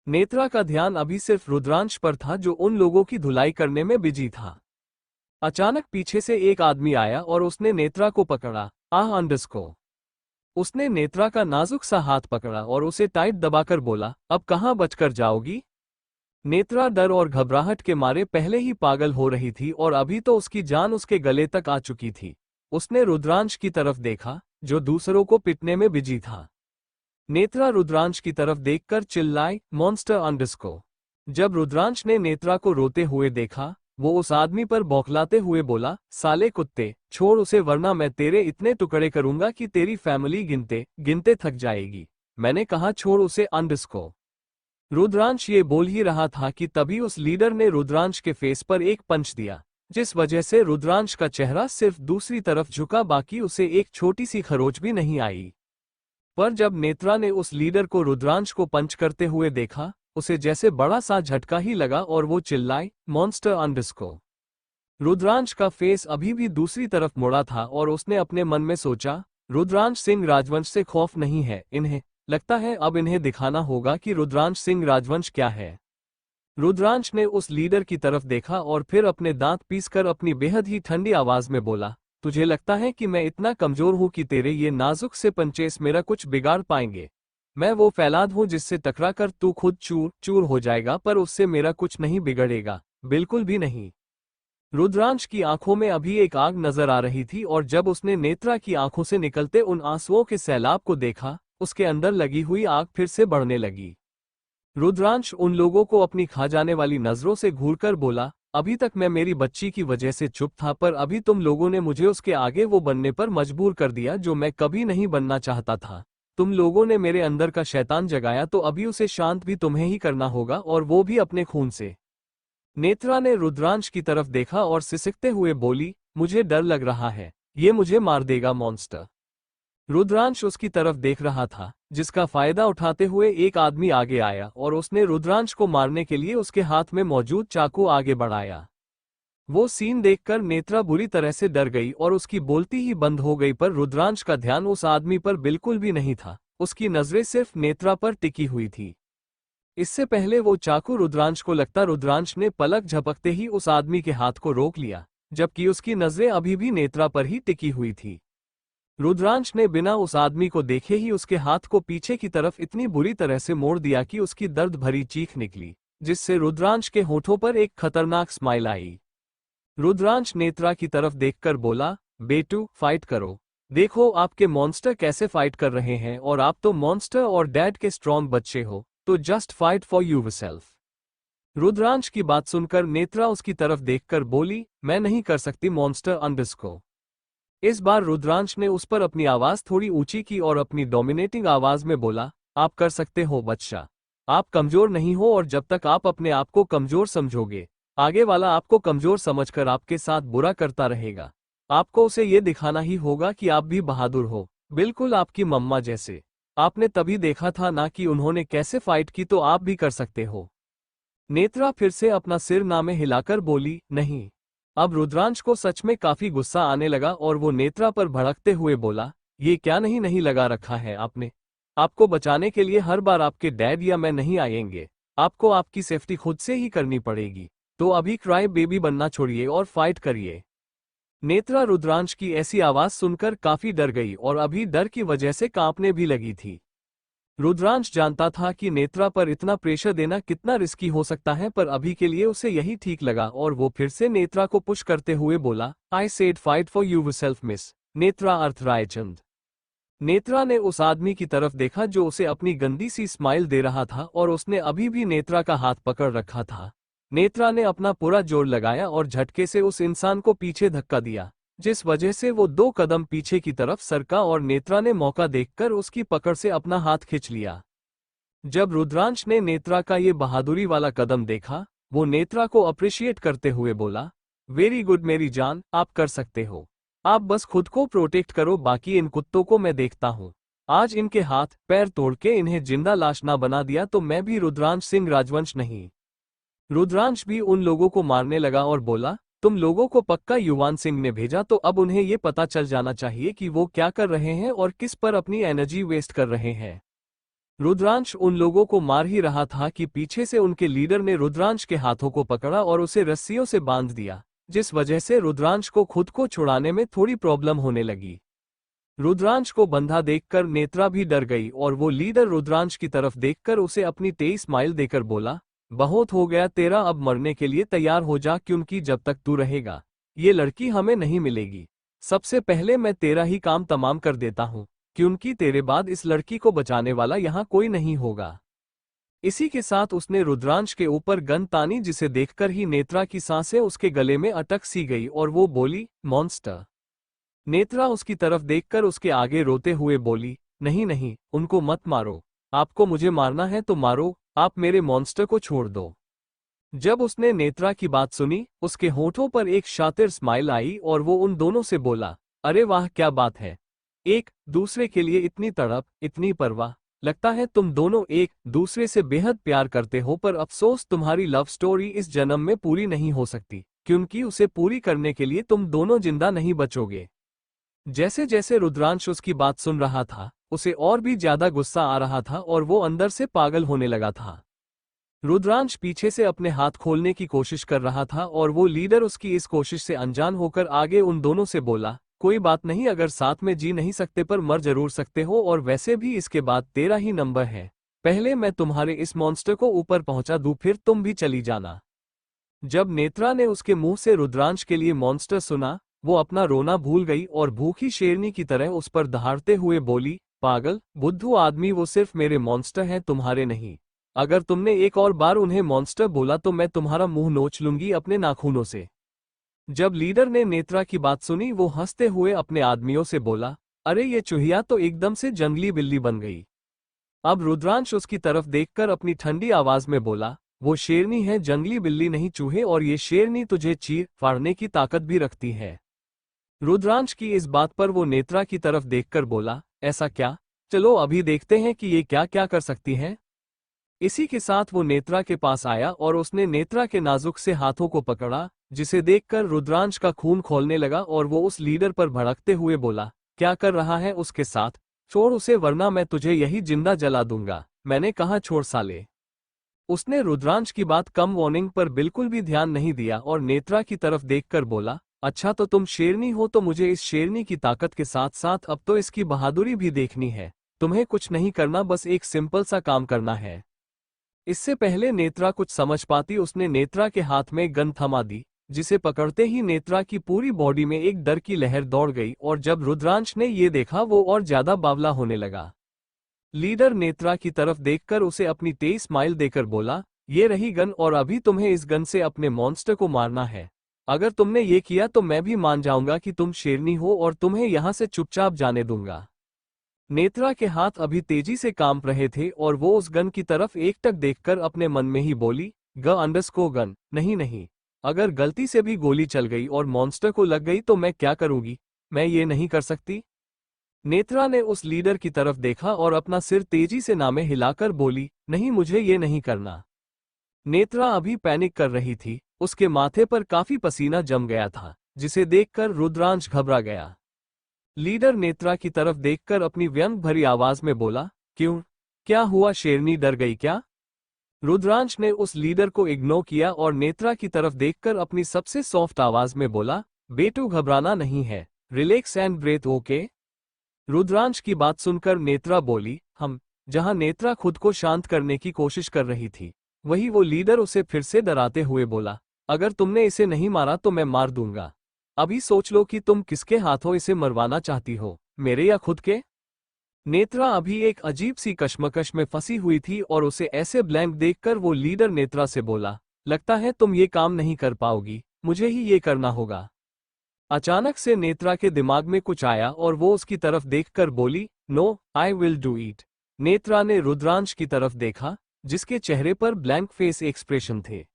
नेत्रा का ध्यान अभी सिर्फ रुद्रांश पर था जो उन लोगों की धुलाई करने में बिजी था। अचानक पीछे से एक आदमी आया और उसने नेत्रा को पकड़ा। _। उसने नेत्रा का नाजुक सा हाथ पकड़ा और उसे टाइट दबाकर बोला, अब कहां बचकर जाओगी? नेत्रा डर और घबराहट के मारे पहले ही पागल हो रही थी और अभी तो उसकी जान उसके गले तक आ चुकी थी। उसने रुद्रांश की तरफ देखा जो दूसरों को पिटने में बिजी था। नेत्रा रुद्रांश की तरफ देखकर चिल्लाई, मॉन्स्टर_। जब रुद्रांश ने नेत्रा को रोते हुए देखा, वो उस आदमी पर बौखलाते हुए बोला, साले कुत्ते, छोड़ उसे वरना मैं तेरे इतने टुकड़े करूंगा कि तेरी फैमिली गिनते गिनते थक जाएगी। मैंने कहा छोड़ उसे _। रुद्रांश ये बोल ही रहा था कि तभी उस लीडर ने रुद्रांश के फेस पर एक पंच दिया, जिस वजह से रुद्रांश का चेहरा सिर्फ दूसरी तरफ झुका, बाकी उसे एक छोटी सी खरोच भी नहीं आई। पर जब नेत्रा ने उस लीडर को रुद्रांश को पंच करते हुए देखा, उसे जैसे बड़ा सा झटका ही लगा और वो चिल्लाई, मॉन्स्टर_। रुद्रांश का फेस अभी भी दूसरी तरफ मुड़ा था और उसने अपने मन में सोचा, रुद्रांश सिंह राजवंश से खौफ नहीं है इन्हें, लगता है अब इन्हें दिखाना होगा कि रुद्रांश सिंह राजवंश क्या है। रुद्रांश ने उस लीडर की तरफ देखा और फिर अपने दांत पीसकर अपनी बेहद ही ठंडी आवाज में बोला, तुझे लगता है कि मैं इतना कमजोर हूं कि तेरे ये नाजुक से पंचेस मेरा कुछ बिगाड़ पाएंगे? मैं वो फैलाद हूं जिससे टकराकर तू खुद चूर चूर हो जाएगा, पर उससे मेरा कुछ नहीं बिगड़ेगा, बिल्कुल भी नहीं। रुद्रांश की आंखों में अभी एक आग नजर आ रही थी और जब उसने नेत्रा की आंखों से निकलते उन आंसुओं के सैलाब को देखा, उसके अंदर लगी हुई आग फिर से बढ़ने लगी। रुद्रांश उन लोगों को अपनी खा जाने वाली नजरों से घूरकर बोला, अभी तक मैं मेरी बच्ची की वजह से चुप था, पर अभी तुम लोगों ने मुझे उसके आगे वो बनने पर मजबूर कर दिया जो मैं कभी नहीं बनना चाहता था। तुम लोगों ने मेरे अंदर का शैतान जगाया, तो अभी उसे शांत भी तुम्हें ही करना होगा, और वो भी अपने खून से। नेत्रा ने रुद्रांश की तरफ देखा और सिसकते हुए बोली, मुझे डर लग रहा है, ये मुझे मार देगा मॉन्स्टर। रुद्रांश उसकी तरफ देख रहा था, जिसका फायदा उठाते हुए एक आदमी आगे आया और उसने रुद्रांश को मारने के लिए उसके हाथ में मौजूद चाकू आगे बढ़ाया। वो सीन देखकर नेत्रा बुरी तरह से डर गई और उसकी बोलती ही बंद हो गई, पर रुद्रांश का ध्यान उस आदमी पर बिल्कुल भी नहीं था, उसकी नजरें सिर्फ नेत्रा पर टिकी हुई थी। इससे पहले वो चाकू रुद्रांश को लगता, रुद्रांश ने पलक झपकते ही उस आदमी के हाथ को रोक लिया, जबकि उसकी नजरें अभी भी नेत्रा पर ही टिकी हुई थी। रुद्रांश ने बिना उस आदमी को देखे ही उसके हाथ को पीछे की तरफ इतनी बुरी तरह से मोड़ दिया कि उसकी दर्द भरी चीख निकली, जिससे रुद्रांश के होठों पर एक खतरनाक स्माइल आई। रुद्रांश नेत्रा की तरफ देखकर बोला, बेटू फाइट करो, देखो आपके मॉन्स्टर कैसे फाइट कर रहे हैं, और आप तो मॉन्स्टर और डैड के स्ट्रॉन्ग बच्चे हो, तो just fight for yourself. Rudransh की बात सुनकर नेत्रा उसकी तरफ देखकर बोली, मैं नहीं कर सकती मॉन्स्टर_। इस बार रुद्रांश ने उस पर अपनी आवाज थोड़ी ऊंची की और अपनी डोमिनेटिंग आवाज में बोला, आप कर सकते हो बच्चा, आप कमजोर नहीं हो, और जब तक आप अपने आप को कमजोर समझोगे आगे वाला आपको कमजोर समझकर आपके साथ बुरा करता रहेगा। आपको उसे ये दिखाना ही होगा कि आप भी बहादुर हो, बिल्कुल आपकी मम्मा जैसे। आपने तभी देखा था ना कि उन्होंने कैसे फाइट की, तो आप भी कर सकते हो। नेत्रा फिर से अपना सिर ना में हिलाकर बोली, नहीं। अब रुद्रांश को सच में काफी गुस्सा आने लगा और वो नेत्रा पर भड़कते हुए बोला, ये क्या नहीं नहीं लगा रखा है आपने? आपको बचाने के लिए हर बार आपके डैड या मैं नहीं आएंगे। आपको आपकी सेफ्टी खुद से ही करनी पड़ेगी। तो अभी क्राई बेबी बनना छोड़िए और फाइट करिए। नेत्रा रुद्रांश की ऐसी आवाज सुनकर काफी डर गई और अभी डर की वजह से कांपने भी लगी थी। रुद्रांश जानता था कि नेत्रा पर इतना प्रेशर देना कितना रिस्की हो सकता है, पर अभी के लिए उसे यही ठीक लगा और वो फिर से नेत्रा को पुश करते हुए बोला, I said fight for yourself miss Netra Arth Raichand. Netra ने उस आदमी की तरफ देखा जो उसे अपनी गंदी सी स्माइल दे रहा था और उसने अभी भी नेत्रा का हाथ पकड़ रखा था। नेत्रा ने अपना पूरा जोर लगाया और झटके से उस इंसान को पीछे धक्का दिया, जिस वजह से वो 2 कदम पीछे की तरफ सरका और नेत्रा ने मौका देखकर उसकी पकड़ से अपना हाथ खींच लिया। जब रुद्रांश ने नेत्रा का ये बहादुरी वाला कदम देखा, वो नेत्रा को अप्रिशिएट करते हुए बोला, वेरी गुड मेरी जान, आप कर सकते हो। आप बस खुद को प्रोटेक्ट करो, बाकी इन कुत्तों को मैं देखता हूँ। आज इनके हाथ पैर तोड़ के इन्हें जिंदा लाश ना बना दिया तो मैं भी रुद्रांश सिंह राजवंश नहीं। रुद्रांश भी उन लोगों को मारने लगा और बोला, तुम लोगों को पक्का युवान सिंह ने भेजा, तो अब उन्हें ये पता चल जाना चाहिए कि वो क्या कर रहे हैं और किस पर अपनी एनर्जी वेस्ट कर रहे हैं। रुद्रांश उन लोगों को मार ही रहा था कि पीछे से उनके लीडर ने रुद्रांश के हाथों को पकड़ा और उसे रस्सियों से बांध दिया, जिस वजह से रुद्रांश को खुद को छुड़ाने में थोड़ी प्रॉब्लम होने लगी। रुद्रांश को बंधा देखकर नेत्रा भी डर गई और वो लीडर रुद्रांश की तरफ देखकर उसे अपनी तेज स्माइल देकर बोला, बहुत हो गया तेरा, अब मरने के लिए तैयार हो जा, क्योंकि जब तक तू रहेगा ये लड़की हमें नहीं मिलेगी। सबसे पहले मैं तेरा ही काम तमाम कर देता हूँ, क्योंकि तेरे बाद इस लड़की को बचाने वाला यहाँ कोई नहीं होगा। इसी के साथ उसने रुद्रांश के ऊपर गन तानी, जिसे देखकर ही नेत्रा की सांसें उसके गले में अटक सी गई और वो बोली, मॉन्स्टर। नेत्रा उसकी तरफ देखकर उसके आगे रोते हुए बोली, नहीं नहीं, उनको मत मारो। आपको मुझे मारना है तो मारो, आप मेरे मॉन्स्टर को छोड़ दो। जब उसने नेत्रा की बात सुनी, उसके होठों पर एक शातिर स्माइल आई और वो उन दोनों से बोला, अरे वाह क्या बात है, एक दूसरे के लिए इतनी तड़प, इतनी परवाह। लगता है तुम दोनों एक दूसरे से बेहद प्यार करते हो, पर अफसोस तुम्हारी लव स्टोरी इस जन्म में पूरी नहीं हो सकती, क्योंकि उसे पूरी करने के लिए तुम दोनों जिंदा नहीं बचोगे। जैसे जैसे रुद्रांश उसकी बात सुन रहा था, उसे और भी ज्यादा गुस्सा आ रहा था और वो अंदर से पागल होने लगा था। रुद्रांश पीछे से अपने हाथ खोलने की कोशिश कर रहा था और वो लीडर उसकी इस कोशिश से अनजान होकर आगे उन दोनों से बोला, कोई बात नहीं, अगर साथ में जी नहीं सकते पर मर जरूर सकते हो, और वैसे भी इसके बाद तेरा ही नंबर है। पहले मैं तुम्हारे इस मॉन्स्टर को ऊपर पहुंचा दूं, फिर तुम भी चली जाना। जब नेत्रा ने उसके मुंह से रुद्रांश के लिए मॉन्स्टर सुना, वो अपना रोना भूल गई और भूखी शेरनी की तरह उस पर दहाड़ते हुए बोली, पागल बुद्धू आदमी, वो सिर्फ मेरे मॉन्स्टर हैं, तुम्हारे नहीं। अगर तुमने एक और बार उन्हें मॉन्स्टर बोला तो मैं तुम्हारा मुंह नोच लूंगी अपने नाखूनों से। जब लीडर ने नेत्रा की बात सुनी, वो हंसते हुए अपने आदमियों से बोला, अरे ये चूहिया तो एकदम से जंगली बिल्ली बन गई। अब रुद्रांश उसकी तरफ देखकर अपनी ठंडी आवाज में बोला, वो शेरनी है, जंगली बिल्ली नहीं चूहे, और ये शेरनी तुझे चीर फाड़ने की ताकत भी रखती है। रुद्रांश की इस बात पर वो नेत्रा की तरफ देखकर बोला, ऐसा क्या? चलो अभी देखते हैं कि ये क्या क्या कर सकती है। इसी के साथ वो नेत्रा के पास आया और उसने नेत्रा के नाजुक से हाथों को पकड़ा, जिसे देखकर रुद्रांश का खून खौलने लगा और वो उस लीडर पर भड़कते हुए बोला, क्या कर रहा है उसके साथ? छोड़ उसे, वरना मैं तुझे यही जिंदा जला दूंगा। मैंने कहा छोड़ साले। उसने रुद्रांश की बात कम वार्निंग पर बिल्कुल भी ध्यान नहीं दिया और नेत्रा की तरफ देखकर बोला, अच्छा तो तुम शेरनी हो, तो मुझे इस शेरनी की ताकत के साथ साथ अब तो इसकी बहादुरी भी देखनी है। तुम्हें कुछ नहीं करना, बस एक सिंपल सा काम करना है। इससे पहले नेत्रा कुछ समझ पाती, उसने नेत्रा के हाथ में गन थमा दी, जिसे पकड़ते ही नेत्रा की पूरी बॉडी में एक डर की लहर दौड़ गई और जब रुद्रांश ने ये देखा, वो और ज्यादा बावला होने लगा। लीडर नेत्रा की तरफ देखकर उसे अपनी तेज स्माइल देकर बोला, ये रही गन और अभी तुम्हें इस गन से अपने मॉन्स्टर को मारना है। अगर तुमने ये किया तो मैं भी मान जाऊंगा कि तुम शेरनी हो और तुम्हें यहां से चुपचाप जाने दूंगा। नेत्रा के हाथ अभी तेजी से कांप रहे थे और वो उस गन की तरफ एकटक देखकर अपने मन में ही बोली, ग अंडरस्कोर गन, नहीं नहीं, अगर गलती से भी गोली चल गई और मॉन्स्टर को लग गई तो मैं क्या करूंगी? मैं ये नहीं कर सकती। नेत्रा ने उस लीडर की तरफ देखा और अपना सिर तेजी से नामे हिलाकर बोली, नहीं, मुझे ये नहीं करना। नेत्रा अभी पैनिक कर रही थी, उसके माथे पर काफी पसीना जम गया था, जिसे देखकर रुद्रांश घबरा गया। लीडर नेत्रा की तरफ देखकर अपनी व्यंग भरी आवाज में बोला, क्यों? क्या हुआ शेरनी, डर गई क्या? रुद्रांश ने उस लीडर को इग्नोर किया और नेत्रा की तरफ देखकर अपनी सबसे सॉफ्ट आवाज में बोला, बेटू घबराना नहीं है, relax and breathe, okay? Rudransh की बात सुनकर नेत्रा बोली, हम। जहां नेत्रा खुद को शांत करने की कोशिश कर रही थी, वही वो लीडर उसे फिर से डराते हुए बोला, अगर तुमने इसे नहीं मारा तो मैं मार दूंगा। अभी सोच लो कि तुम किसके हाथों इसे मरवाना चाहती हो, मेरे या खुद के? नेत्रा अभी एक अजीब सी कश्मकश में फंसी हुई थी और उसे ऐसे ब्लैंक देखकर वो लीडर नेत्रा से बोला, लगता है तुम ये काम नहीं कर पाओगी, मुझे ही ये करना होगा। अचानक से नेत्रा के दिमाग में कुछ आया और वो उसकी तरफ देखकर बोली, no, I will do it. Netra ने रुद्रांश की तरफ देखा, जिसके चेहरे पर ब्लैंक फेस एक्सप्रेशन थे।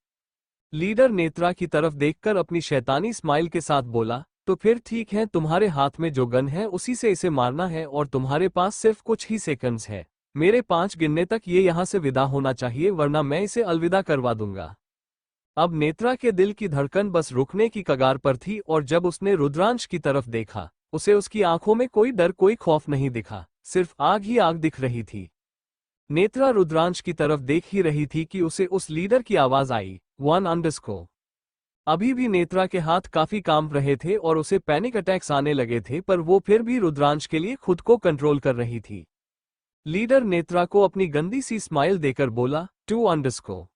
लीडर नेत्रा की तरफ देखकर अपनी शैतानी स्माइल के साथ बोला, तो फिर ठीक है, तुम्हारे हाथ में जो गन है उसी से इसे मारना है और तुम्हारे पास सिर्फ कुछ ही सेकंड्स है। मेरे 5 गिनने तक ये यहाँ से विदा होना चाहिए, वरना मैं इसे अलविदा करवा दूंगा। अब नेत्रा के दिल की धड़कन बस रुकने की कगार पर थी और जब उसने रुद्रांश की तरफ देखा, उसे उसकी आंखों में कोई डर, कोई खौफ नहीं दिखा, सिर्फ आग ही आग दिख रही थी। नेत्रा रुद्रांश की तरफ देख ही रही थी कि उसे उस लीडर की आवाज आई, 1 अभी भी नेत्रा के हाथ काफी कांप रहे थे और उसे पैनिक अटैक्स आने लगे थे, पर वो फिर भी रुद्रांश के लिए खुद को कंट्रोल कर रही थी। लीडर नेत्रा को अपनी गंदी सी स्माइल देकर बोला, 2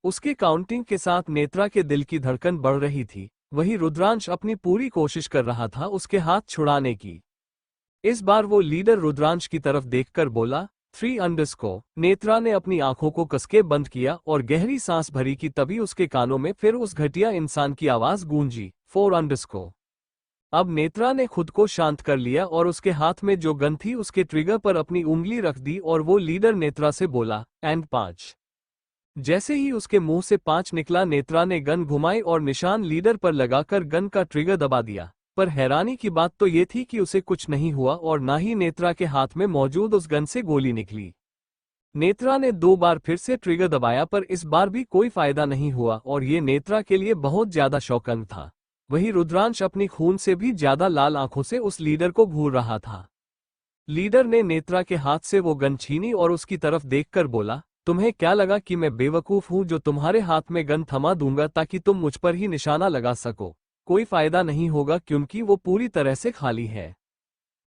उसके काउंटिंग के साथ नेत्रा के दिल की धड़कन बढ़ रही थी, वही रुद्रांश अपनी पूरी कोशिश कर रहा था उसके हाथ छुड़ाने की। इस बार वो लीडर रुद्रांश की तरफ देखकर बोला, 3 नेत्रा ने अपनी आंखों को कसके बंद किया और गहरी सांस भरी कि तभी उसके कानों में फिर उस घटिया इंसान की आवाज गूंजी, 4 अब नेत्रा ने खुद को शांत कर लिया और उसके हाथ में जो गन थी उसके ट्रिगर पर अपनी उंगली रख दी और वो लीडर नेत्रा से बोला, एंड 5। जैसे ही उसके मुंह से 5 निकला, नेत्रा ने गन घुमाई और निशान लीडर पर लगाकर गन का ट्रिगर दबा दिया। पर हैरानी की बात तो ये थी कि उसे कुछ नहीं हुआ और ना ही नेत्रा के हाथ में मौजूद उस गन से गोली निकली। नेत्रा ने 2 बार फिर से ट्रिगर दबाया, पर इस बार भी कोई फायदा नहीं हुआ और ये नेत्रा के लिए बहुत ज्यादा शॉकिंग था। वही रुद्रांश अपनी खून से भी ज्यादा लाल आंखों से उस लीडर को घूर रहा था। लीडर ने नेत्रा के हाथ से वो गन छीनी और उसकी तरफ देखकर बोला, तुम्हें क्या लगा कि मैं बेवकूफ हूं जो तुम्हारे हाथ में गन थमा दूंगा ताकि तुम मुझ पर ही निशाना लगा सको? कोई फायदा नहीं होगा क्योंकि वो पूरी तरह से खाली है।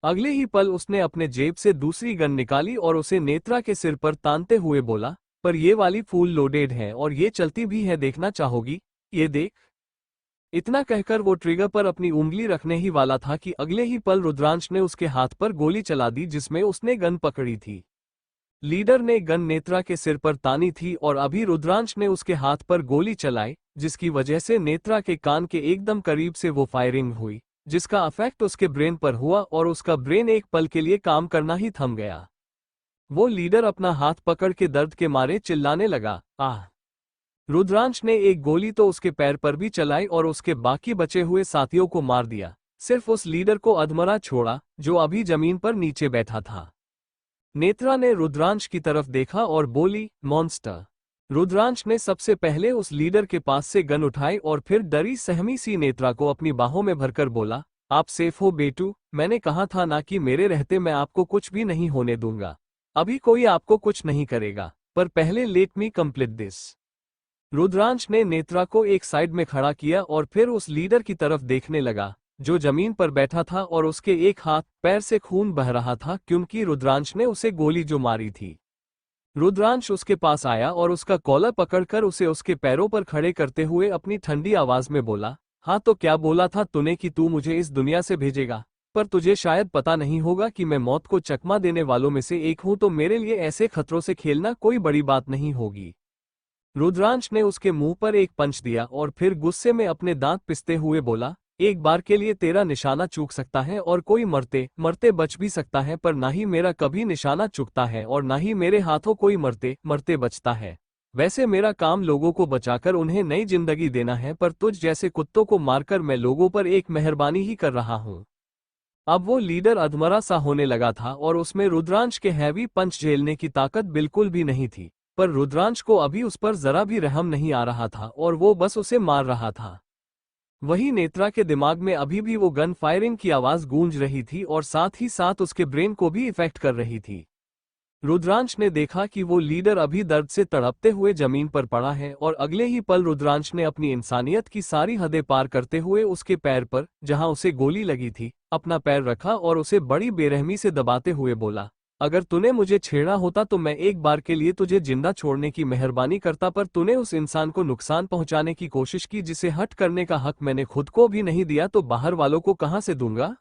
अगले ही पल उसने अपने जेब से दूसरी गन निकाली और उसे नेत्रा के सिर पर तानते हुए बोला, पर ये वाली फुल लोडेड है और ये चलती भी है, देखना चाहोगी? ये देख। इतना कहकर वो ट्रिगर पर अपनी उंगली रखने ही वाला था कि अगले ही पल रुद्रांश ने उसके हाथ पर गोली चला दी जिसमें उसने गन पकड़ी थी। लीडर ने गन नेत्रा के सिर पर तानी थी और अभी रुद्रांश ने उसके हाथ पर गोली चलाई, जिसकी वजह से नेत्रा के कान के एकदम करीब से वो फायरिंग हुई, जिसका इफेक्ट उसके ब्रेन पर हुआ और उसका ब्रेन एक पल के लिए काम करना ही थम गया। वो लीडर अपना हाथ पकड़ के दर्द के मारे चिल्लाने लगा, आह! रुद्रांश ने एक गोली तो उसके पैर पर भी चलाई और उसके बाकी बचे हुए साथियों को मार दिया, सिर्फ उस लीडर को अधमरा छोड़ा जो अभी जमीन पर नीचे बैठा था। नेत्रा ने रुद्रांश की तरफ देखा और बोली, मॉन्स्टर। रुद्रांश ने सबसे पहले उस लीडर के पास से गन उठाई और फिर डरी सहमी सी नेत्रा को अपनी बाहों में भरकर बोला, आप सेफ हो बेटू, मैंने कहा था ना कि मेरे रहते मैं आपको कुछ भी नहीं होने दूंगा। अभी कोई आपको कुछ नहीं करेगा, पर पहले let me complete this. Rudransh ने नेत्रा को एक साइड में खड़ा किया और फिर उस लीडर की तरफ देखने लगा जो जमीन पर बैठा था और उसके एक हाथ पैर से खून बह रहा था क्योंकि रुद्रांश ने उसे गोली जो मारी थी। रुद्रांश उसके पास आया और उसका कॉलर पकड़कर उसे उसके पैरों पर खड़े करते हुए अपनी ठंडी आवाज में बोला, हाँ तो क्या बोला था तूने कि तू मुझे इस दुनिया से भेजेगा? पर तुझे शायद पता नहीं होगा कि मैं मौत को चकमा देने वालों में से एक हूं, तो मेरे लिए ऐसे खतरों से खेलना कोई बड़ी बात नहीं होगी। रुद्रांश ने उसके मुंह पर एक पंच दिया और फिर गुस्से में अपने दांत पिसते हुए बोला, एक बार के लिए तेरा निशाना चूक सकता है और कोई मरते मरते बच भी सकता है, पर ना ही मेरा कभी निशाना चूकता है और ना ही मेरे हाथों कोई मरते मरते बचता है। वैसे मेरा काम लोगों को बचाकर उन्हें नई जिंदगी देना है, पर तुझ जैसे कुत्तों को मारकर मैं लोगों पर एक मेहरबानी ही कर रहा हूं। अब वो लीडर अधमरा सा होने लगा था और उसमें रुद्रांश के हैवी पंच झेलने की ताकत बिल्कुल भी नहीं थी, पर रुद्रांश को अभी उस पर जरा भी रहम नहीं आ रहा था और वो बस उसे मार रहा था। वही नेत्रा के दिमाग में अभी भी वो गन फायरिंग की आवाज गूंज रही थी और साथ ही साथ उसके ब्रेन को भी इफेक्ट कर रही थी। रुद्रांश ने देखा कि वो लीडर अभी दर्द से तड़पते हुए जमीन पर पड़ा है और अगले ही पल रुद्रांश ने अपनी इंसानियत की सारी हदें पार करते हुए उसके पैर पर, जहां उसे गोली लगी थी, अपना पैर रखा और उसे बड़ी बेरहमी से दबाते हुए बोला, अगर तूने मुझे छेड़ा होता तो मैं एक बार के लिए तुझे जिंदा छोड़ने की मेहरबानी करता, पर तूने उस इंसान को नुकसान पहुंचाने की कोशिश की जिसे हट करने का हक मैंने खुद को भी नहीं दिया, तो बाहर वालों को कहां से दूंगा।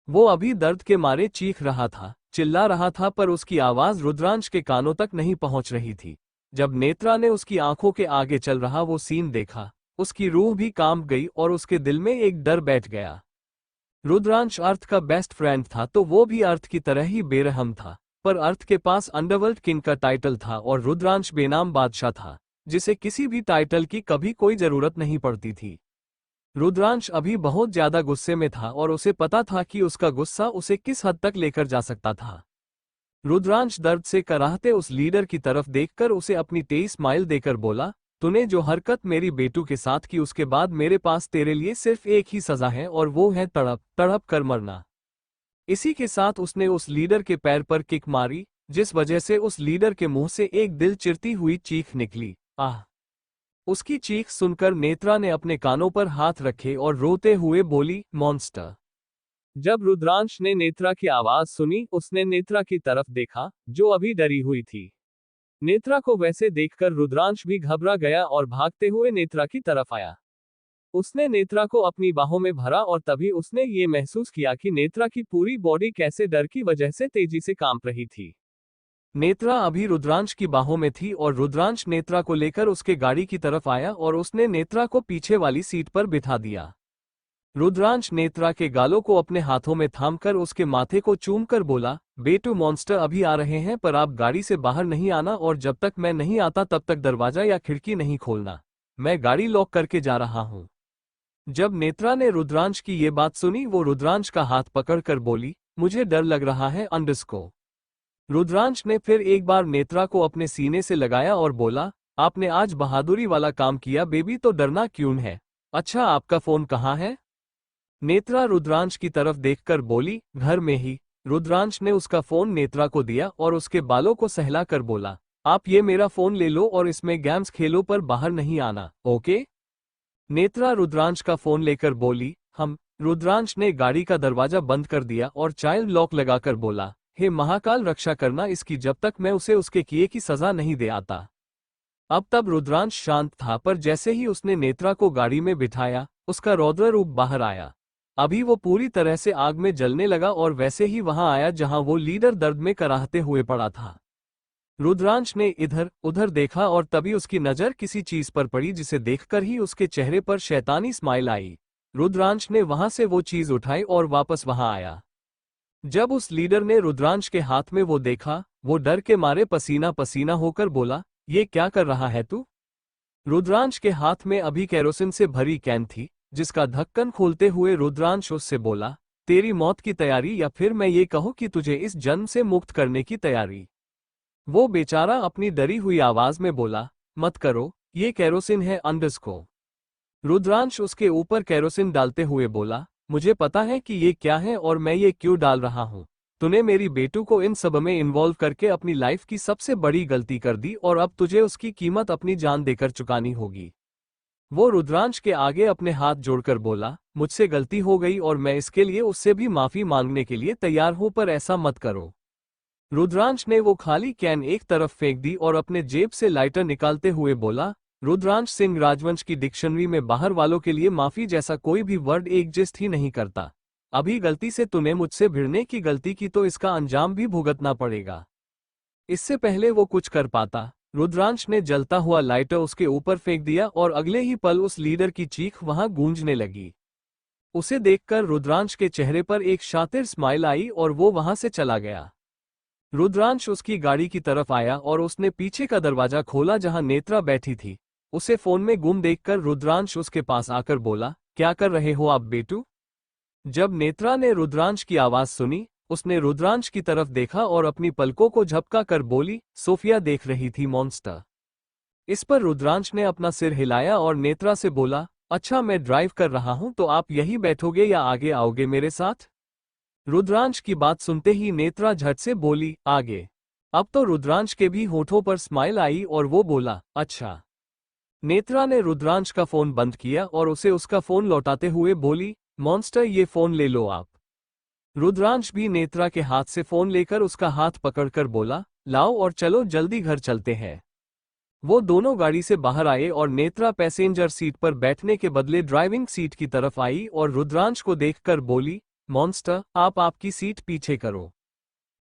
वो अभी दर्द के मारे चीख रहा था, चिल्ला रहा था, पर उसकी आवाज रुद्रांश के कानों तक नहीं पहुंच रही थी। जब नेत्रा ने उसकी आंखों के आगे चल रहा वो सीन देखा, उसकी रूह भी कांप गई और उसके दिल में एक डर बैठ गया। रुद्रांश अर्थ का बेस्ट फ्रेंड था तो वो भी अर्थ की तरह ही बेरहम था, पर अर्थ के पास अंडरवर्ल्ड किंग का टाइटल था और रुद्रांश बेनाम बादशाह था, जिसे किसी भी टाइटल की कभी कोई जरूरत नहीं पड़ती थी। रुद्रांश अभी बहुत ज्यादा गुस्से में था और उसे पता था कि उसका गुस्सा उसे किस हद तक लेकर जा सकता था। रुद्रांश दर्द से कराहते उस लीडर की तरफ देखकर उसे अपनी तेज स्माइल देकर बोला, तूने जो हरकत मेरी बेटू के साथ की उसके बाद मेरे पास तेरे लिए सिर्फ एक ही सजा है और वो है तड़प तड़प कर मरना। इसी के साथ उसने उस लीडर के पैर पर किक मारी, जिस वजह से उस लीडर के मुंह से एक दिल चिरती हुई चीख निकली, आह। उसकी चीख सुनकर नेत्रा ने अपने कानों पर हाथ रखे और रोते हुए बोली, मॉन्स्टर। जब रुद्रांश ने नेत्रा की आवाज सुनी, उसने नेत्रा की तरफ देखा, जो अभी डरी हुई थी। नेत्रा को वैसे देखकर रुद्रांश भी घबरा गया और भागते हुए नेत्रा की तरफ आया। उसने नेत्रा को अपनी बाहों में भरा और तभी उसने ये महसूस किया कि नेत्रा की पूरी बॉडी कैसे डर की वजह से तेजी से कांप रही थी। नेत्रा अभी रुद्रांश की बाहों में थी और रुद्रांश नेत्रा को लेकर उसके गाड़ी की तरफ आया और उसने नेत्रा को पीछे वाली सीट पर बिठा दिया। रुद्रांश नेत्रा के गालों को अपने हाथों में थामकर उसके माथे को चूमकर बोला, बेटू मॉन्स्टर अभी आ रहे हैं, पर आप गाड़ी से बाहर नहीं आना और जब तक मैं नहीं आता तब तक दरवाजा या खिड़की नहीं खोलना। मैं गाड़ी लॉक करके जा रहा हूं। जब नेत्रा ने रुद्रांश की ये बात सुनी, वो रुद्रांश का हाथ पकड़कर बोली, मुझे डर लग रहा है अंडरस्को। रुद्रांश ने फिर एक बार नेत्रा को अपने सीने से लगाया और बोला, आपने आज बहादुरी वाला काम किया बेबी, तो डरना क्यों है। अच्छा, आपका फोन कहाँ है। नेत्रा रुद्रांश की तरफ देखकर बोली, घर में ही। रुद्रांश ने उसका फोन नेत्रा को दिया और उसके बालों को सहलाकर बोला, आप ये मेरा फोन ले लो और इसमें गेम्स खेलो, पर बाहर नहीं आना, ओके। नेत्रा रुद्रांश का फोन लेकर बोली, हम। रुद्रांश ने गाड़ी का दरवाजा बंद कर दिया और चाइल्ड लॉक लगाकर बोला, हे महाकाल रक्षा करना इसकी जब तक मैं उसे उसके किए की सजा नहीं दे आता। अब तब रुद्रांश शांत था, पर जैसे ही उसने नेत्रा को गाड़ी में बिठाया, उसका रौद्र रूप बाहर आया। अभी वो पूरी तरह से आग में जलने लगा और वैसे ही वहां आया जहां वो लीडर दर्द में कराहते हुए पड़ा था। रुद्रांश ने इधर उधर देखा और तभी उसकी नजर किसी चीज पर पड़ी जिसे देखकर ही उसके चेहरे पर शैतानी स्माइल आई। रुद्रांश ने वहां से वो चीज उठाई और वापस वहां आया। जब उस लीडर ने रुद्रांश के हाथ में वो देखा, वो डर के मारे पसीना पसीना होकर बोला, ये क्या कर रहा है तू। रुद्रांश के हाथ में अभी केरोसिन से भरी कैन थी, जिसका ढक्कन खोलते हुए रुद्रांश उससे बोला, तेरी मौत की तैयारी, या फिर मैं ये कहूं कि तुझे इस जन्म से मुक्त करने की तैयारी। वो बेचारा अपनी डरी हुई आवाज में बोला, मत करो, ये केरोसिन है अंडरस्को। रुद्रांश उसके ऊपर केरोसिन डालते हुए बोला, मुझे पता है कि ये क्या है और मैं ये क्यों डाल रहा हूं। तूने मेरी बेटू को इन सब में इन्वॉल्व करके अपनी लाइफ की सबसे बड़ी गलती कर दी और अब तुझे उसकी कीमत अपनी जान देकर चुकानी होगी। वो रुद्रांश के आगे अपने हाथ जोड़कर बोला, मुझसे गलती हो गई और मैं इसके लिए उससे भी माफी मांगने के लिए तैयार हूं, पर ऐसा मत करो। रुद्रांश ने वो खाली कैन एक तरफ फेंक दी और अपने जेब से लाइटर निकालते हुए बोला, रुद्रांश सिंह राजवंश की डिक्शनरी में बाहर वालों के लिए माफी जैसा कोई भी वर्ड एग्जिस्ट ही नहीं करता। अभी गलती से तूने मुझसे भिड़ने की गलती की तो इसका अंजाम भी भुगतना पड़ेगा। इससे पहले वो कुछ कर पाता, रुद्रांश ने जलता हुआ लाइटर उसके ऊपर फेंक दिया और अगले ही पल उस लीडर की चीख वहां गूंजने लगी। उसे देखकर रुद्रांश के चेहरे पर एक शातिर स्माइल आई और वो वहां से चला गया। रुद्रांश उसकी गाड़ी की तरफ आया और उसने पीछे का दरवाजा खोला जहां नेत्रा बैठी थी। उसे फोन में गुम देखकर रुद्रांश उसके पास आकर बोला, क्या कर रहे हो आप बेटू? जब नेत्रा ने रुद्रांश की आवाज सुनी, उसने रुद्रांश की तरफ देखा और अपनी पलकों को झपका कर बोली, सोफिया देख रही थी मॉन्स्टर। इस पर रुद्रांश ने अपना सिर हिलाया और नेत्रा से बोला, अच्छा मैं ड्राइव कर रहा हूं तो आप यहीं बैठोगे या आगे आओगे मेरे साथ? रुद्रांश की बात सुनते ही नेत्रा झट से बोली, आगे। अब तो रुद्रांश के भी होठों पर स्माइल आई और वो बोला, अच्छा। नेत्रा ने रुद्रांश का फोन बंद किया और उसे उसका फोन लौटाते हुए बोली, मॉन्स्टर ये फोन ले लो आप। रुद्रांश भी नेत्रा के हाथ से फोन लेकर उसका हाथ पकड़कर बोला, लाओ और चलो जल्दी घर चलते हैं। वो दोनों गाड़ी से बाहर आए और नेत्रा पैसेंजर सीट पर बैठने के बदले ड्राइविंग सीट की तरफ आई और रुद्रांश को देखकर बोली, मॉन्स्टर आप आपकी सीट पीछे करो।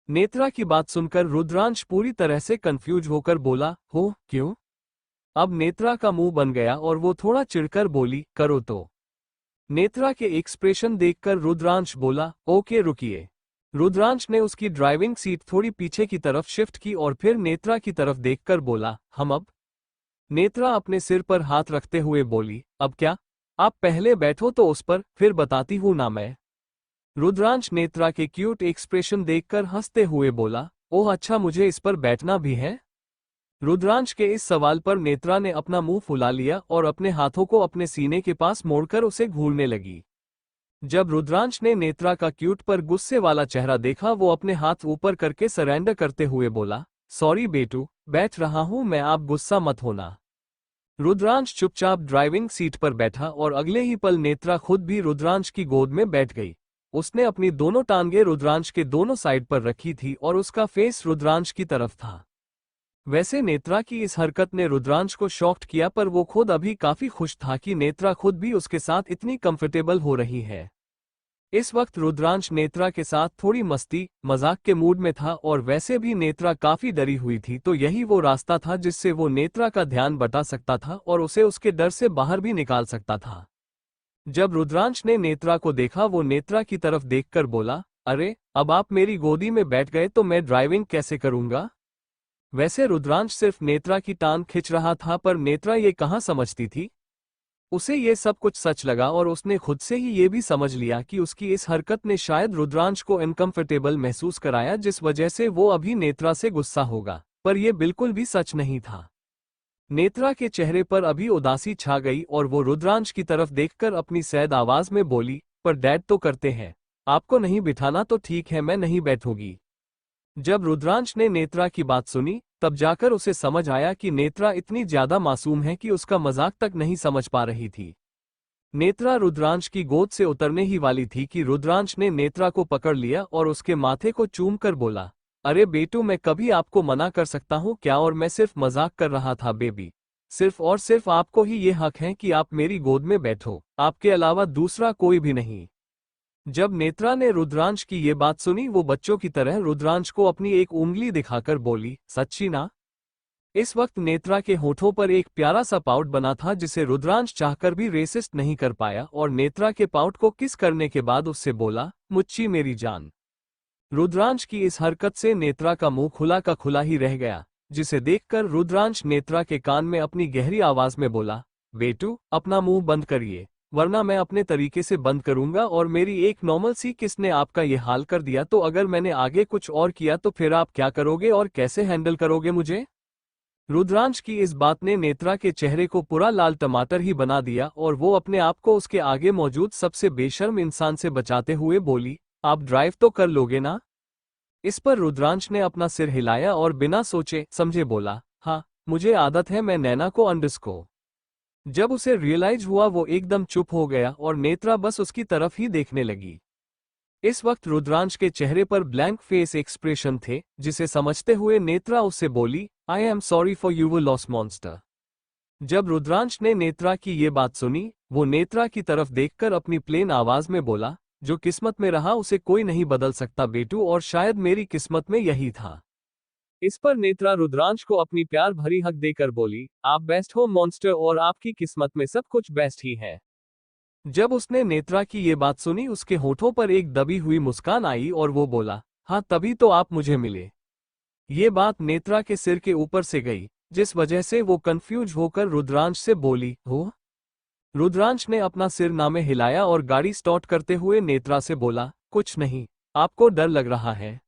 नेत्रा की बात सुनकर रुद्रांश पूरी तरह से कंफ्यूज होकर बोला, हो क्यों? अब नेत्रा का मुंह बन गया और वो थोड़ा चिढ़कर बोली, करो तो। नेत्रा के एक्सप्रेशन देखकर रुद्रांश बोला, ओके रुकिए। रुद्रांश ने उसकी ड्राइविंग सीट थोड़ी पीछे की तरफ शिफ्ट की और फिर नेत्रा की तरफ देखकर बोला, हम अब? नेत्रा अपने सिर पर हाथ रखते हुए बोली, अब क्या? आप पहले बैठो तो उस पर, फिर बताती हूं ना मैं। रुद्रांश नेत्रा के क्यूट एक्सप्रेशन देखकर हंसते हुए बोला, ओह अच्छा मुझे इस पर बैठना भी है? रुद्रांश के इस सवाल पर नेत्रा ने अपना मुंह फुला लिया और अपने हाथों को अपने सीने के पास मोड़कर उसे घूरने लगी। जब रुद्रांश ने नेत्रा का क्यूट पर गुस्से वाला चेहरा देखा वो अपने हाथ ऊपर करके सरेंडर करते हुए बोला, सॉरी बेटू, बैठ रहा हूं मैं, आप गुस्सा मत होना। रुद्रांश चुपचाप ड्राइविंग सीट पर बैठा और अगले ही पल नेत्रा खुद भी रुद्रांश की गोद में बैठ गई। उसने अपनी दोनों टांगें रुद्रांश के दोनों साइड पर रखी थी और उसका फेस रुद्रांश की तरफ था। वैसे नेत्रा की इस हरकत ने रुद्रांश को शॉक्ड किया पर वो खुद अभी काफी खुश था कि नेत्रा खुद भी उसके साथ इतनी कंफर्टेबल हो रही है। इस वक्त रुद्रांश नेत्रा के साथ थोड़ी मस्ती मजाक के मूड में था और वैसे भी नेत्रा काफी डरी हुई थी तो यही वो रास्ता था जिससे वो नेत्रा का ध्यान बटा सकता था और उसे उसके डर से बाहर भी निकाल सकता था। जब रुद्रांश ने नेत्रा को देखा वो नेत्रा की तरफ देखकर बोला, अरे अब आप मेरी गोदी में बैठ गए तो मैं ड्राइविंग कैसे करूंगा? वैसे रुद्रांश सिर्फ नेत्रा की टांग खिंच रहा था पर नेत्रा ये कहाँ समझती थी। उसे ये सब कुछ सच लगा और उसने खुद से ही ये भी समझ लिया कि उसकी इस हरकत ने शायद रुद्रांश को अनकंफर्टेबल महसूस कराया जिस वजह से वो अभी नेत्रा से गुस्सा होगा, पर यह बिल्कुल भी सच नहीं था। नेत्रा के चेहरे पर अभी उदासी छा गई और वो रुद्रांश की तरफ देखकर अपनी सैद आवाज में बोली, पर डैड तो करते हैं, आपको नहीं बिठाना तो ठीक है मैं नहीं बैठूंगी। जब रुद्रांश ने नेत्रा की बात सुनी तब जाकर उसे समझ आया कि नेत्रा इतनी ज्यादा मासूम है कि उसका मजाक तक नहीं समझ पा रही थी। नेत्रा रुद्रांश की गोद से उतरने ही वाली थी कि रुद्रांश ने नेत्रा को पकड़ लिया और उसके माथे को चूमकर बोला, अरे बेटू मैं कभी आपको मना कर सकता हूँ क्या, और मैं सिर्फ मजाक कर रहा था बेबी। सिर्फ और सिर्फ आपको ही ये हक है कि आप मेरी गोद में बैठो, आपके अलावा दूसरा कोई भी नहीं। जब नेत्रा ने रुद्रांश की ये बात सुनी वो बच्चों की तरह रुद्रांश को अपनी एक उंगली दिखाकर बोली, सच्ची ना? इस वक्त नेत्रा के होठों पर एक प्यारा सा पाउट बना था जिसे रुद्रांश चाहकर भी रेसिस्ट नहीं कर पाया और नेत्रा के पाउट को किस करने के बाद उससे बोला, मुच्ची मेरी जान। रुद्रांश की इस हरकत से नेत्रा का मुंह खुला का खुला ही रह गया, जिसे देखकर रुद्रांश नेत्रा के कान में अपनी गहरी आवाज में बोला, बेटू अपना मुंह बंद करिए वरना मैं अपने तरीके से बंद करूंगा और मेरी एक नॉर्मल सी किस ने आपका ये हाल कर दिया तो अगर मैंने आगे कुछ और किया तो फिर आप क्या करोगे और कैसे हैंडल करोगे मुझे? रुद्रांश की इस बात ने नेत्रा के चेहरे को पूरा लाल टमाटर ही बना दिया और वो अपने आप को उसके आगे मौजूद सबसे बेशर्म इंसान से बचाते हुए बोली, आप ड्राइव तो कर लोगे ना? इस पर रुद्रांश ने अपना सिर हिलाया और बिना सोचे समझे बोला, हाँ मुझे आदत है, मैं नैना को अंडरस्को। जब उसे रियलाइज हुआ वो एकदम चुप हो गया और नेत्रा बस उसकी तरफ ही देखने लगी। इस वक्त रुद्रांश के चेहरे पर ब्लैंक फेस एक्सप्रेशन थे जिसे समझते हुए नेत्रा उससे बोली, I am sorry for your loss monster. जब रुद्रांश ने नेत्रा की ये बात सुनी वो नेत्रा की तरफ देखकर अपनी प्लेन आवाज में बोला, जो किस्मत में रहा उसे कोई नहीं बदल सकता बेटू, और शायद मेरी किस्मत में यही था। इस पर नेत्रा रुद्रांश को अपनी प्यार भरी हक देकर बोली, आप बेस्ट हो मॉन्स्टर और आपकी किस्मत में सब कुछ बेस्ट ही है। जब उसने नेत्रा की ये बात सुनी उसके होठों पर एक दबी हुई मुस्कान आई और वो बोला, हाँ तभी तो आप मुझे मिले। ये बात नेत्रा के सिर के ऊपर से गई, जिस वजह से वो कंफ्यूज होकर रुद्रांश से बोली, हो? रुद्रांश ने अपना सिर नामे हिलाया और गाड़ी स्टार्ट करते हुए नेत्रा से बोला, कुछ नहीं, आपको डर लग रहा है।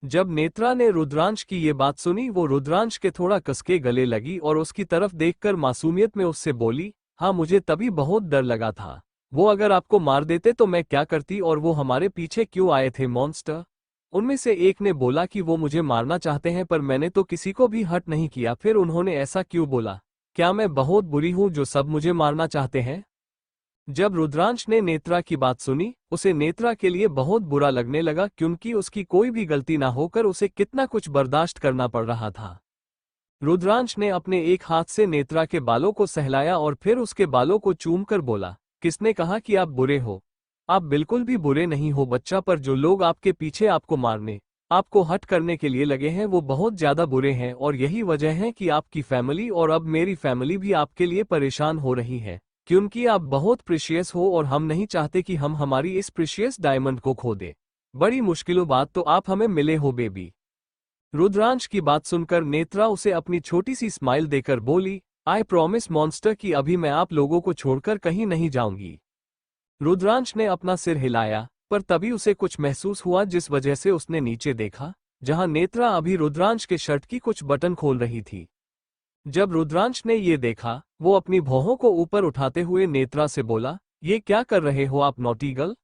जब नेत्रा ने रुद्रांश की ये बात सुनी, वो रुद्रांश के थोड़ा कसके गले लगी और उसकी तरफ देखकर मासूमियत में उससे बोली, हाँ मुझे तभी बहुत डर लगा था। वो अगर आपको मार देते तो मैं क्या करती, और वो हमारे पीछे क्यों आए थे मॉन्स्टर? उनमें से एक ने बोला कि वो मुझे मारना चाहते हैं, पर मैंने तो किसी को भी हर्ट नहीं किया। फिर उन्होंने ऐसा क्यों बोला? क्या मैं बहुत बुरी हूं जो सब मुझे मारना चाहते हैं? जब रुद्रांश ने नेत्रा की बात सुनी, उसे नेत्रा के लिए बहुत बुरा लगने लगा, क्योंकि उसकी कोई भी गलती ना होकर उसे कितना कुछ बर्दाश्त करना पड़ रहा था। रुद्रांश ने अपने एक हाथ से नेत्रा के बालों को सहलाया और फिर उसके बालों को चूमकर बोला, किसने कहा कि आप बुरे हो? आप बिल्कुल भी बुरे नहीं हो बच्चा, पर जो लोग आपके पीछे आपको मारने, आपको हट करने के लिए लगे हैं वो बहुत ज्यादा बुरे हैं, और यही वजह है कि आपकी फैमिली और अब मेरी फैमिली भी आपके लिए परेशान हो रही है, क्योंकि आप बहुत प्रीशियस हो और हम नहीं चाहते कि हम हमारी इस प्रीशियस डायमंड को खो दे। बड़ी मुश्किलों बाद तो आप हमें मिले हो बेबी। रुद्रांश की बात सुनकर नेत्रा उसे अपनी छोटी सी स्माइल देकर बोली, आई प्रॉमिस मॉन्स्टर कि अभी मैं आप लोगों को छोड़कर कहीं नहीं जाऊंगी। रुद्रांश ने अपना सिर हिलाया, पर तभी उसे कुछ महसूस हुआ, जिस वजह से उसने नीचे देखा, जहां नेत्रा अभी रुद्रांश के शर्ट की कुछ बटन खोल रही थी। जब रुद्रांश ने ये देखा, वो अपनी भौहों को ऊपर उठाते हुए नेत्रा से बोला, ये क्या कर रहे हो आप नॉटी गर्ल?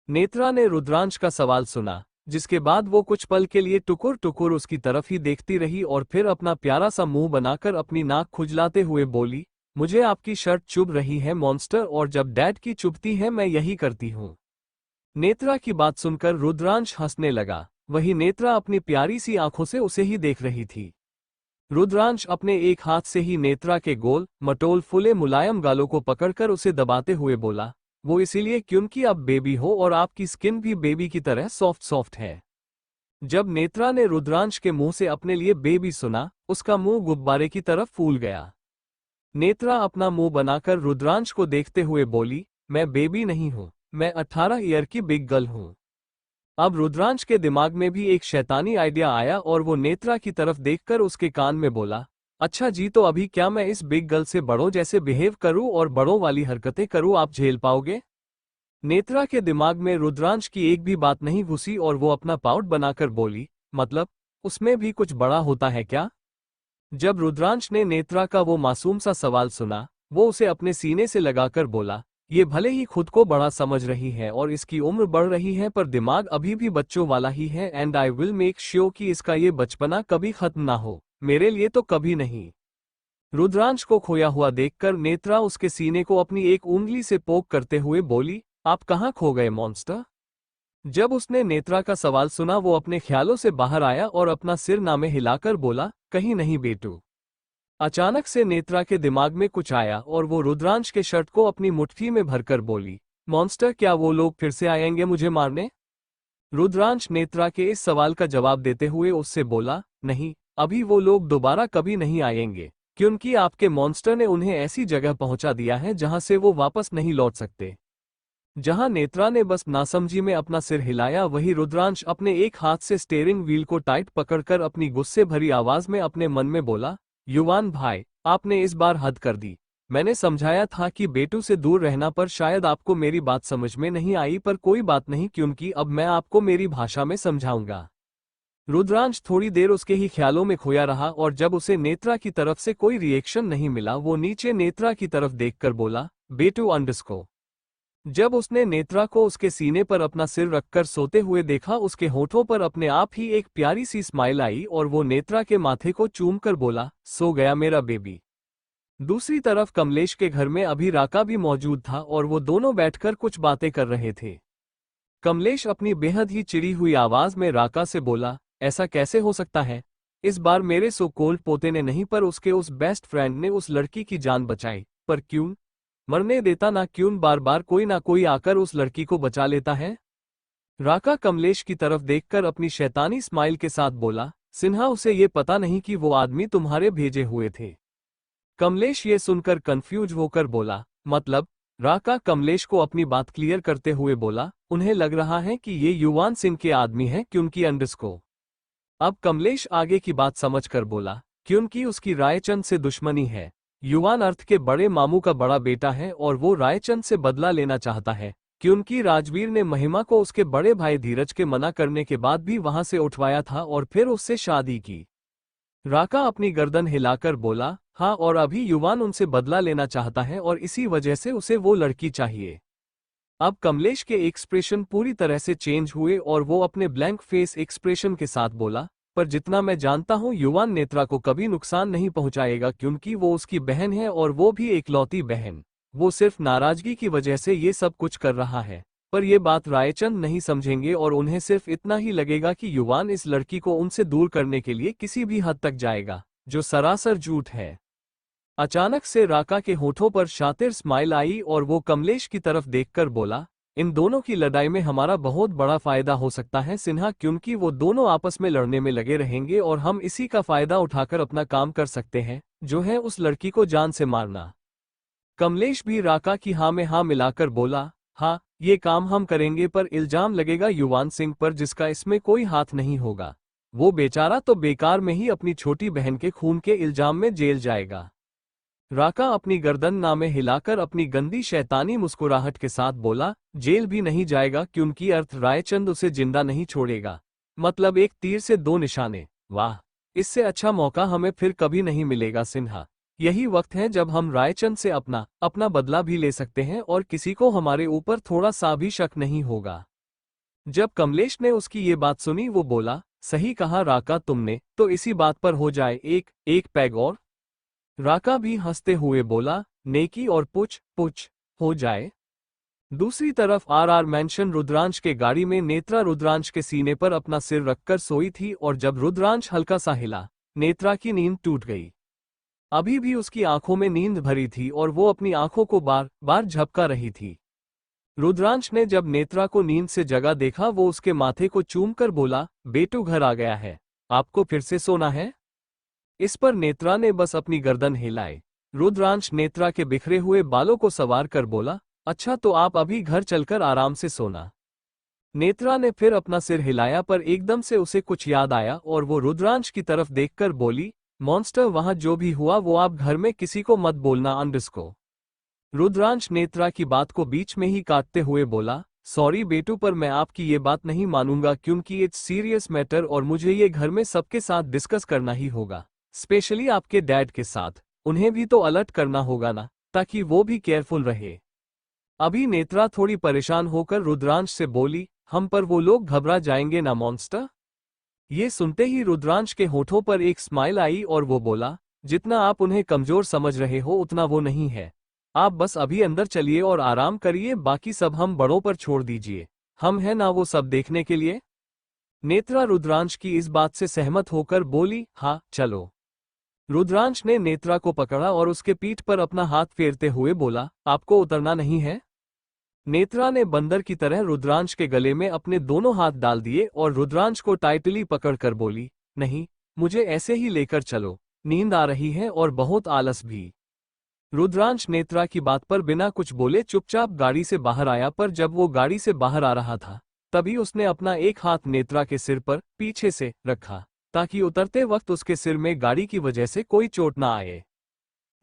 नेत्रा ने रुद्रांश का सवाल सुना, जिसके बाद वो कुछ पल के लिए टुकुर टुकुर उसकी तरफ ही देखती रही और फिर अपना प्यारा सा मुंह बनाकर अपनी नाक खुजलाते हुए बोली, मुझे आपकी शर्ट चुभ रही है मॉन्स्टर, और जब डैड की चुभती है मैं यही करती हूँ। नेत्रा की बात सुनकर रुद्रांश हंसने लगा, वही नेत्रा अपनी प्यारी सी आंखों से उसे ही देख रही थी। रुद्रांश अपने एक हाथ से ही नेत्रा के गोल मटोल फुले मुलायम गालों को पकड़कर उसे दबाते हुए बोला, वो इसीलिए क्योंकि आप बेबी हो और आपकी स्किन भी बेबी की तरह सॉफ्ट सॉफ्ट है। जब नेत्रा ने रुद्रांश के मुंह से अपने लिए बेबी सुना, उसका मुंह गुब्बारे की तरफ फूल गया। नेत्रा अपना मुंह बनाकर रुद्रांश को देखते हुए बोली, मैं बेबी नहीं हूं, मैं 18 ईयर की बिग गर्ल हूं। अब रुद्रांश के दिमाग में भी एक शैतानी आइडिया आया और वो नेत्रा की तरफ देखकर उसके कान में बोला, अच्छा जी, तो अभी क्या मैं इस बिग गर्ल से बड़ों जैसे बिहेव करूं और बड़ों वाली हरकतें करूं, आप झेल पाओगे? नेत्रा के दिमाग में रुद्रांश की एक भी बात नहीं घुसी और वो अपना पाउट बनाकर बोली, मतलब उसमें भी कुछ बड़ा होता है क्या? जब रुद्रांश ने नेत्रा का वो मासूम सा सवाल सुना, वो उसे अपने सीने से लगाकर बोला, ये भले ही खुद को बड़ा समझ रही है और इसकी उम्र बढ़ रही है, पर दिमाग अभी भी बच्चों वाला ही है, and I will make sure कि इसका ये बचपना कभी खत्म ना हो, मेरे लिए तो कभी नहीं। रुद्रांश को खोया हुआ देखकर नेत्रा उसके सीने को अपनी एक उंगली से पोक करते हुए बोली, आप कहाँ खो गए मॉन्स्टर? जब उसने नेत्रा का सवाल सुना, वो अपने ख्यालों से बाहर आया और अपना सिर नामे हिलाकर बोला, कहीं नहीं बेटू। अचानक से नेत्रा के दिमाग में कुछ आया और वो रुद्रांश के शर्ट को अपनी मुट्ठी में भरकर बोली, मॉन्स्टर क्या वो लोग फिर से आएंगे मुझे मारने? रुद्रांश नेत्रा के इस सवाल का जवाब देते हुए उससे बोला, नहीं, अभी वो लोग दोबारा कभी नहीं आएंगे, क्योंकि आपके मॉन्स्टर ने उन्हें ऐसी जगह पहुंचा दिया है जहां से वो वापस नहीं लौट सकते। जहां नेत्रा ने बस नासमझी में अपना सिर हिलाया, वही रुद्रांश अपने एक हाथ से स्टीयरिंग व्हील को टाइट पकड़कर अपनी गुस्से भरी आवाज में अपने मन में बोला, युवान भाई, आपने इस बार हद कर दी। मैंने समझाया था कि बेटू से दूर रहना, पर शायद आपको मेरी बात समझ में नहीं आई, पर कोई बात नहीं, क्योंकि अब मैं आपको मेरी भाषा में समझाऊंगा। रुद्रांश थोड़ी देर उसके ही ख्यालों में खोया रहा और जब उसे नेत्रा की तरफ से कोई रिएक्शन नहीं मिला, वो नीचे नेत्रा की तरफ देखकर बोला, बेटू अंडरस्को। जब उसने नेत्रा को उसके सीने पर अपना सिर रखकर सोते हुए देखा, उसके होठों पर अपने आप ही एक प्यारी सी स्माइल आई और वो नेत्रा के माथे को चूमकर बोला, सो गया मेरा बेबी। दूसरी तरफ कमलेश के घर में अभी राका भी मौजूद था और वो दोनों बैठकर कुछ बातें कर रहे थे। कमलेश अपनी बेहद ही चिड़ी हुई आवाज में राका से बोला, ऐसा कैसे हो सकता है? इस बार मेरे सो कोल्ड पोते ने नहीं, पर उसके उस बेस्ट फ्रेंड ने उस लड़की की जान बचाई, पर क्यों? मरने देता ना, क्यों बार बार कोई ना कोई आकर उस लड़की को बचा लेता है? राका कमलेश की तरफ देखकर अपनी शैतानी स्माइल के साथ बोला, सिन्हा उसे ये पता नहीं कि वो आदमी तुम्हारे भेजे हुए थे। कमलेश ये सुनकर कंफ्यूज होकर बोला, मतलब? राका कमलेश को अपनी बात क्लियर करते हुए बोला, उन्हें लग रहा है कि ये युवान सिंह के आदमी हैं, क्योंकि अंडरस्को अब कमलेश आगे की बात समझकर बोला, क्योंकि उसकी रायचंद से दुश्मनी है। युवान अर्थ के बड़े मामू का बड़ा बेटा है और वो रायचंद से बदला लेना चाहता है, क्योंकि राजवीर ने महिमा को उसके बड़े भाई धीरज के मना करने के बाद भी वहां से उठवाया था और फिर उससे शादी की। राका अपनी गर्दन हिलाकर बोला, हाँ, और अभी युवान उनसे बदला लेना चाहता है और इसी वजह से उसे वो लड़की चाहिए। अब कमलेश के एक्सप्रेशन पूरी तरह से चेंज हुए और वो अपने ब्लैंक फेस एक्सप्रेशन के साथ बोला, पर जितना मैं जानता हूँ युवान नेत्रा को कभी नुकसान नहीं पहुंचाएगा, क्योंकि वो उसकी बहन है और वो भी एकलौती बहन। वो सिर्फ नाराजगी की वजह से ये सब कुछ कर रहा है। पर ये बात रायचंद नहीं समझेंगे और उन्हें सिर्फ इतना ही लगेगा कि युवान इस लड़की को उनसे दूर करने के लिए किसी भी हद तक जाएगा, जो सरासर झूठ है। अचानक से राका के होठों पर शातिर स्माइल आई और वो कमलेश की तरफ देखकर बोला, इन दोनों की लड़ाई में हमारा बहुत बड़ा फायदा हो सकता है सिन्हा, क्योंकि वो दोनों आपस में लड़ने में लगे रहेंगे और हम इसी का फायदा उठाकर अपना काम कर सकते हैं, जो है उस लड़की को जान से मारना। कमलेश भी राका की हाँ में हाँ मिलाकर बोला, हाँ, ये काम हम करेंगे, पर इल्जाम लगेगा युवान सिंह पर, जिसका इसमें कोई हाथ नहीं होगा। वो बेचारा तो बेकार में ही अपनी छोटी बहन के खून के इल्जाम में जेल जाएगा। राका अपनी गर्दन नामे हिलाकर अपनी गंदी शैतानी मुस्कुराहट के साथ बोला, जेल भी नहीं जाएगा, क्योंकि अर्थ रायचंद उसे जिंदा नहीं छोड़ेगा। मतलब एक तीर से दो निशाने। वाह, इससे अच्छा मौका हमें फिर कभी नहीं मिलेगा सिन्हा। यही वक्त है जब हम रायचंद से अपना बदला भी ले सकते हैं और किसी को हमारे ऊपर थोड़ा सा भी शक नहीं होगा। जब कमलेश ने उसकी ये बात सुनी वो बोला, सही कहा राका तुमने, तो इसी बात पर हो जाए एक पैग और। राका भी हंसते हुए बोला, नेकी और पुछ पुछ हो जाए। दूसरी तरफ आरआर मैंशन रुद्रांश के गाड़ी में नेत्रा रुद्रांश के सीने पर अपना सिर रखकर सोई थी और जब रुद्रांश हल्का सा हिला, नेत्रा की नींद टूट गई। अभी भी उसकी आंखों में नींद भरी थी और वो अपनी आंखों को बार बार झपका रही थी। रुद्रांश ने जब नेत्रा को नींद से जगा देखा, वो उसके माथे को चूमकर बोला, बेटू घर आ गया है, आपको फिर से सोना है? इस पर नेत्रा ने बस अपनी गर्दन हिलाई। रुद्रांश नेत्रा के बिखरे हुए बालों को संवार कर बोला, अच्छा तो आप अभी घर चलकर आराम से सोना। नेत्रा ने फिर अपना सिर हिलाया, पर एकदम से उसे कुछ याद आया और वो रुद्रांश की तरफ देखकर बोली, मॉन्स्टर, वहां जो भी हुआ वो आप घर में किसी को मत बोलना अंडरस्को। रुद्रांश नेत्रा की बात को बीच में ही काटते हुए बोला, सॉरी बेटू, पर मैं आपकी ये बात नहीं मानूंगा, क्योंकि इट्स सीरियस मैटर और मुझे ये घर में सबके साथ डिस्कस करना ही होगा, स्पेशली आपके डैड के साथ। उन्हें भी तो अलर्ट करना होगा ना, ताकि वो भी केयरफुल रहे। अभी नेत्रा थोड़ी परेशान होकर रुद्रांश से बोली, हम पर वो लोग घबरा जाएंगे ना मॉन्स्टर? ये सुनते ही रुद्रांश के होठों पर एक स्माइल आई और वो बोला, जितना आप उन्हें कमजोर समझ रहे हो उतना वो नहीं है। आप बस अभी अंदर चलिए और आराम करिए, बाकी सब हम बड़ों पर छोड़ दीजिए। हम हैं ना वो सब देखने के लिए। नेत्रा रुद्रांश की इस बात से सहमत होकर बोली, हाँ चलो। रुद्रांश ने नेत्रा को पकड़ा और उसके पीठ पर अपना हाथ फेरते हुए बोला, आपको उतरना नहीं है? नेत्रा ने बंदर की तरह रुद्रांश के गले में अपने दोनों हाथ डाल दिए और रुद्रांश को टाइटली पकड़कर बोली, नहीं, मुझे ऐसे ही लेकर चलो, नींद आ रही है और बहुत आलस भी। रुद्रांश नेत्रा की बात पर बिना कुछ बोले चुपचाप गाड़ी से बाहर आया, पर जब वो गाड़ी से बाहर आ रहा था तभी उसने अपना एक हाथ नेत्रा के सिर पर पीछे से रखा, ताकि उतरते वक्त उसके सिर में गाड़ी की वजह से कोई चोट ना आए।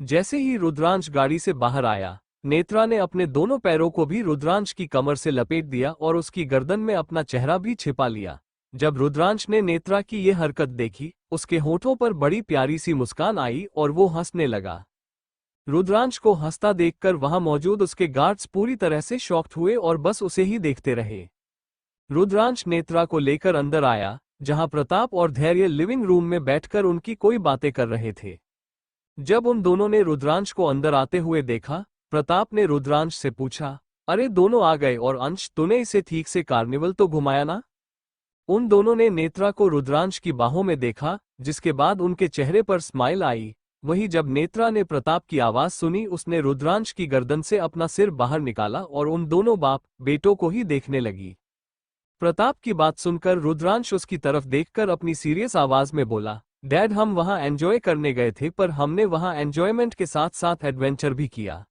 जैसे ही रुद्रांश गाड़ी से बाहर आया, नेत्रा ने अपने दोनों पैरों को भी रुद्रांश की कमर से लपेट दिया और उसकी गर्दन में अपना चेहरा भी छिपा लिया। जब रुद्रांश ने नेत्रा की ये हरकत देखी, उसके होठों पर बड़ी प्यारी सी मुस्कान आई और वो हंसने लगा। रुद्रांश को हंसता देखकर वहां मौजूद उसके गार्ड्स पूरी तरह से शॉक्ड हुए और बस उसे ही देखते रहे। रुद्रांश नेत्रा को लेकर अंदर आया, जहां प्रताप और धैर्य लिविंग रूम में बैठकर उनकी कोई बातें कर रहे थे। जब उन दोनों ने रुद्रांश को अंदर आते हुए देखा, प्रताप ने रुद्रांश से पूछा, अरे दोनों आ गए, और अंश, तूने इसे ठीक से कार्निवल तो घुमाया ना? उन दोनों ने नेत्रा को रुद्रांश की बाहों में देखा, जिसके बाद उनके चेहरे पर स्माइल आई। वही जब नेत्रा ने प्रताप की आवाज सुनी, उसने रुद्रांश की गर्दन से अपना सिर बाहर निकाला और उन दोनों बाप बेटों को ही देखने लगी। प्रताप की बात सुनकर रुद्रांश उसकी तरफ देखकर अपनी सीरियस आवाज में बोला, डैड, हम वहां एंजॉय करने गए थे, पर हमने वहां एंजॉयमेंट के साथ साथ एडवेंचर भी किया।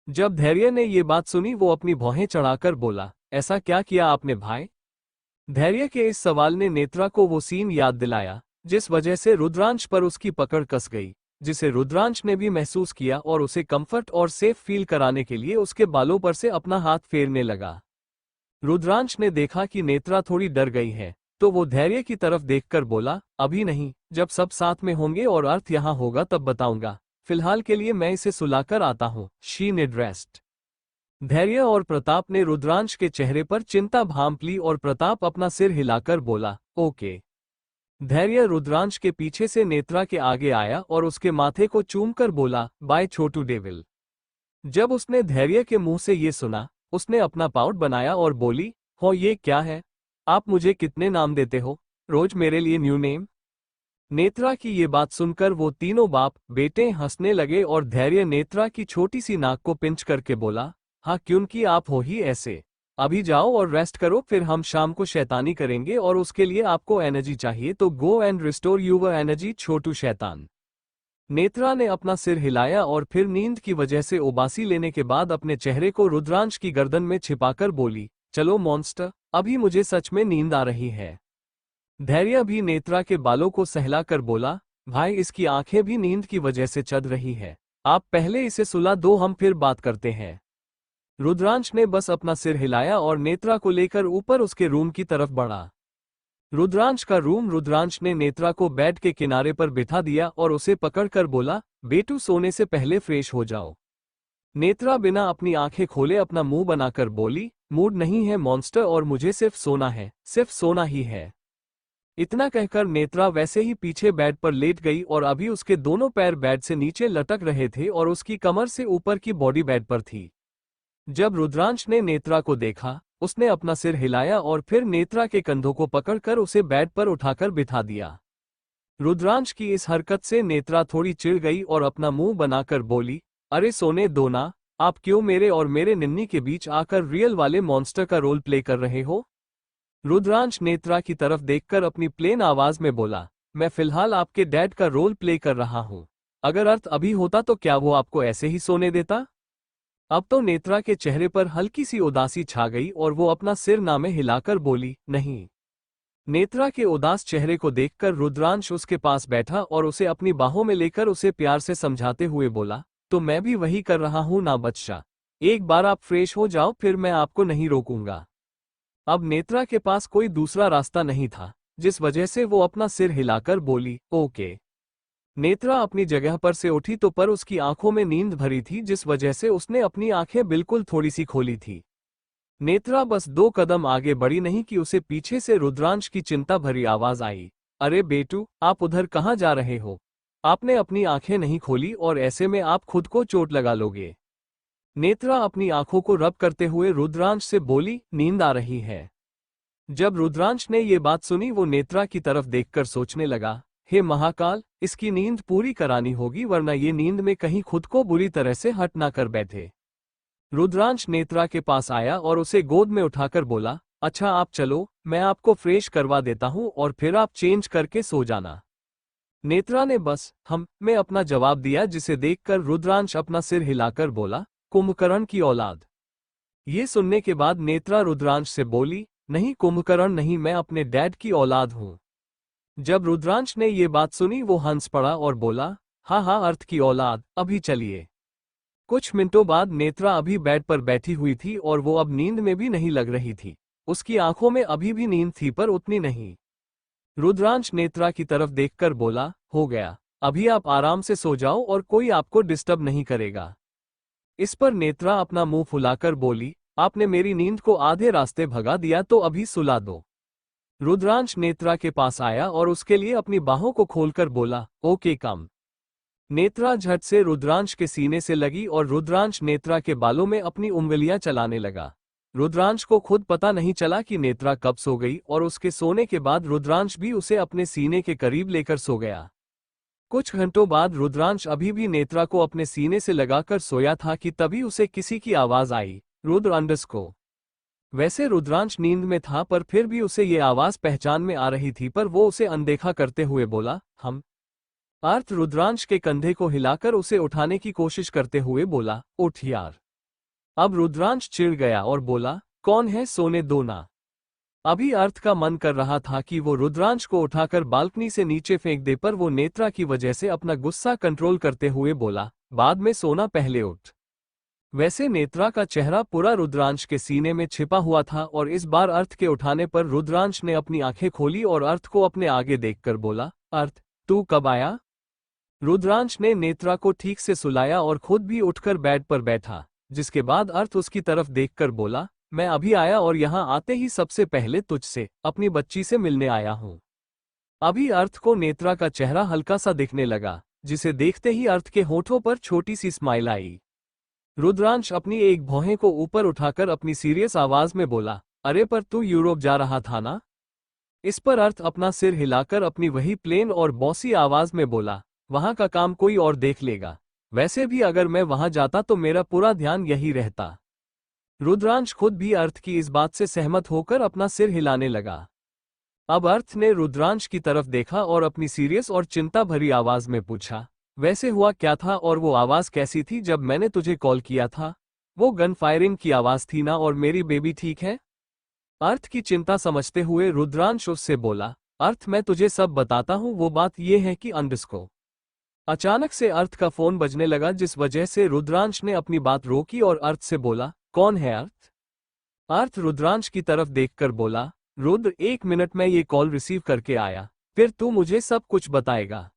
जब धैर्य ने ये बात सुनी, वो अपनी भौहें चढ़ाकर बोला, ऐसा क्या किया आपने भाई? धैर्य के इस सवाल ने नेत्रा को वो सीन याद दिलाया जिस वजह से रुद्रांश पर उसकी पकड़ कस गई, जिसे रुद्रांश ने भी महसूस किया और उसे कंफर्ट और सेफ फील कराने के लिए उसके बालों पर से अपना हाथ फेरने लगा। रुद्रांश ने देखा कि नेत्रा थोड़ी डर गई है, तो वो धैर्य की तरफ देखकर बोला, अभी नहीं, जब सब साथ में होंगे और अर्थ यहाँ होगा तब बताऊंगा, फिलहाल के लिए मैं इसे सुलाकर आता हूँ। She need rest. धैर्य और प्रताप ने रुद्रांश के चेहरे पर चिंता भांप ली और प्रताप अपना सिर हिलाकर बोला, ओके। धैर्य रुद्रांश के पीछे से नेत्रा के आगे आया और उसके माथे को चूमकर बोला, बाय छोटू डेविल। जब उसने धैर्य के मुंह से ये सुना, उसने अपना पाउट बनाया और बोली, हो ये क्या है? आप मुझे कितने नाम देते हो, रोज मेरे लिए न्यू नेम? नेत्रा की ये बात सुनकर वो तीनों बाप बेटे हंसने लगे और धैर्य नेत्रा की छोटी सी नाक को पिंच करके बोला, हाँ क्योंकि आप हो ही ऐसे। अभी जाओ और रेस्ट करो, फिर हम शाम को शैतानी करेंगे और उसके लिए आपको एनर्जी चाहिए तो go and restore your energy Chhotu शैतान। नेत्रा ने अपना सिर हिलाया और फिर नींद की वजह से उबासी लेने के बाद अपने चेहरे को रुद्रांश की गर्दन में छिपाकर बोली, चलो मॉन्स्टर, अभी मुझे सच में नींद आ रही है। धैर्य भी नेत्रा के बालों को सहलाकर बोला, भाई इसकी आंखें भी नींद की वजह से चढ़ रही है, आप पहले इसे सुला दो, हम फिर बात करते हैं। रुद्रांश ने बस अपना सिर हिलाया और नेत्रा को लेकर ऊपर उसके रूम की तरफ बढ़ा। रुद्रांश का रूम। रुद्रांश ने नेत्रा को बेड के किनारे पर बिठा दिया और उसे पकड़कर बोला, बेटू सोने से पहले फ्रेश हो जाओ। नेत्रा बिना अपनी आंखें खोले अपना मुंह बनाकर बोली, मूड नहीं है मॉन्स्टर और मुझे सिर्फ सोना है, सिर्फ सोना ही है। इतना कहकर नेत्रा वैसे ही पीछे बेड पर लेट गई और अभी उसके दोनों पैर बेड से नीचे लटक रहे थे और उसकी कमर से ऊपर की बॉडी बेड पर थी। जब रुद्रांश ने नेत्रा को देखा, उसने अपना सिर हिलाया और फिर नेत्रा के कंधों को पकड़कर उसे बेड पर उठाकर बिठा दिया। रुद्रांश की इस हरकत से नेत्रा थोड़ी चिढ़ गई और अपना मुंह बनाकर बोली, अरे सोने दो ना, आप क्यों मेरे और मेरे निन्नी के बीच आकर रियल वाले मॉन्स्टर का रोल प्ले कर रहे हो? रुद्रांश नेत्रा की तरफ देखकर अपनी प्लेन आवाज में बोला, मैं फिलहाल आपके डैड का रोल प्ले कर रहा हूं। अगर अर्थ अभी होता तो क्या वो आपको ऐसे ही सोने देता? अब तो नेत्रा के चेहरे पर हल्की सी उदासी छा गई और वो अपना सिर नामे हिलाकर बोली, नहीं। नेत्रा के उदास चेहरे को देखकर रुद्रांश उसके पास बैठा और उसे अपनी बाहों में लेकर उसे प्यार से समझाते हुए बोला, तो मैं भी वही कर रहा हूं ना बच्चा, एक बार आप फ्रेश हो जाओ फिर मैं आपको नहीं रोकूंगा। अब नेत्रा के पास कोई दूसरा रास्ता नहीं था, जिस वजह से वो अपना सिर हिलाकर बोली, ओके। नेत्रा अपनी जगह पर से उठी तो पर उसकी आंखों में नींद भरी थी, जिस वजह से उसने अपनी आंखें बिल्कुल थोड़ी सी खोली थी। नेत्रा बस 2 कदम आगे बढ़ी नहीं कि उसे पीछे से रुद्रांश की चिंता भरी आवाज आई, अरे बेटू, आप उधर कहाँ जा रहे हो? आपने अपनी आंखें नहीं खोली और ऐसे में आप खुद को चोट लगा लोगे। नेत्रा अपनी आंखों को रब करते हुए रुद्रांश से बोली, नींद आ रही है। जब रुद्रांश ने ये बात सुनी वो नेत्रा की तरफ देखकर सोचने लगा, हे महाकाल, इसकी नींद पूरी करानी होगी वरना ये नींद में कहीं खुद को बुरी तरह से हट ना कर बैठे। रुद्रांश नेत्रा के पास आया और उसे गोद में उठाकर बोला, अच्छा आप चलो, मैं आपको फ्रेश करवा देता हूँ और फिर आप चेंज करके सो जाना। नेत्रा ने बस मैं अपना जवाब दिया, जिसे देखकर रुद्रांश अपना सिर हिलाकर बोला, कुंभकर्ण की औलाद। ये सुनने के बाद नेत्रा रुद्रांश से बोली, नहीं कुंभकर्ण नहीं, मैं अपने डैड की औलाद हूँ। जब रुद्रांश ने ये बात सुनी वो हंस पड़ा और बोला, हाँ हाँ अर्थ की औलाद, अभी चलिए। कुछ मिनटों बाद नेत्रा अभी बेड पर बैठी हुई थी और वो अब नींद में भी नहीं लग रही थी, उसकी आंखों में अभी भी नींद थी पर उतनी नहीं। रुद्रांश नेत्रा की तरफ देखकर बोला, हो गया, अभी आप आराम से सो जाओ और कोई आपको डिस्टर्ब नहीं करेगा। इस पर नेत्रा अपना मुंह फुलाकर बोली, आपने मेरी नींद को आधे रास्ते भगा दिया तो अभी सुला दो। रुद्रांश नेत्रा के पास आया और उसके लिए अपनी बाहों को खोलकर बोला, ओके कम। नेत्रा झट से रुद्रांश के सीने से लगी और रुद्रांश नेत्रा के बालों में अपनी उंगलियां चलाने लगा। रुद्रांश को खुद पता नहीं चला कि नेत्रा कब सो गई और उसके सोने के बाद रुद्रांश भी उसे अपने सीने के करीब लेकर सो गया। कुछ घंटों बाद रुद्रांश अभी भी नेत्रा को अपने सीने से लगाकर सोया था कि तभी उसे किसी की आवाज आई, रुद्र अंडस को। वैसे रुद्रांश नींद में था पर फिर भी उसे ये आवाज पहचान में आ रही थी, पर वो उसे अनदेखा करते हुए बोला, हम। अर्थ रुद्रांश के कंधे को हिलाकर उसे उठाने की कोशिश करते हुए बोला, उठ यार। अब रुद्रांश चिढ़ गया और बोला, कौन है, सोने दो ना। अभी अर्थ का मन कर रहा था कि वो रुद्रांश को उठाकर बालकनी से नीचे फेंक दे, पर वो नेत्रा की वजह से अपना गुस्सा कंट्रोल करते हुए बोला, बाद में सोना, पहले उठ। वैसे नेत्रा का चेहरा पूरा रुद्रांश के सीने में छिपा हुआ था और इस बार अर्थ के उठाने पर रुद्रांश ने अपनी आंखें खोली और अर्थ को अपने आगे देखकर बोला, अर्थ, तू कब आया? रुद्रांश ने नेत्रा को ठीक से सुलाया और खुद भी उठकर बेड पर बैठा, जिसके बाद अर्थ उसकी तरफ देखकर बोला, मैं अभी आया और यहाँ आते ही सबसे पहले तुझसे, अपनी बच्ची से मिलने आया हूँ। अभी अर्थ को नेत्रा का चेहरा हल्का सा दिखने लगा, जिसे देखते ही अर्थ के होठों पर छोटी सी स्माइल आई। रुद्रांश अपनी एक भौहें को ऊपर उठाकर अपनी सीरियस आवाज में बोला, अरे पर तू यूरोप जा रहा था ना? इस पर अर्थ अपना सिर हिलाकर अपनी वही प्लेन और बॉसी आवाज में बोला, वहां का काम कोई और देख लेगा, वैसे भी अगर मैं वहां जाता तो मेरा पूरा ध्यान यही रहता। रुद्रांश खुद भी अर्थ की इस बात से सहमत होकर अपना सिर हिलाने लगा। अब अर्थ ने रुद्रांश की तरफ देखा और अपनी सीरियस और चिंता भरी आवाज में पूछा, वैसे हुआ क्या था और वो आवाज कैसी थी जब मैंने तुझे कॉल किया था? वो गन फायरिंग की आवाज थी ना, और मेरी बेबी ठीक है? अर्थ की चिंता समझते हुए रुद्रांश उससे बोला, अर्थ मैं तुझे सब बताता हूँ, वो बात ये है कि अंडरस्को। अचानक से अर्थ का फोन बजने लगा, जिस वजह से रुद्रांश ने अपनी बात रोकी और अर्थ से बोला, कौन है अर्थ? अर्थ रुद्रांश की तरफ देखकर बोला, रुद्र, 1 मिनट में ये कॉल रिसीव करके आया, फिर तू मुझे सब कुछ बताएगा।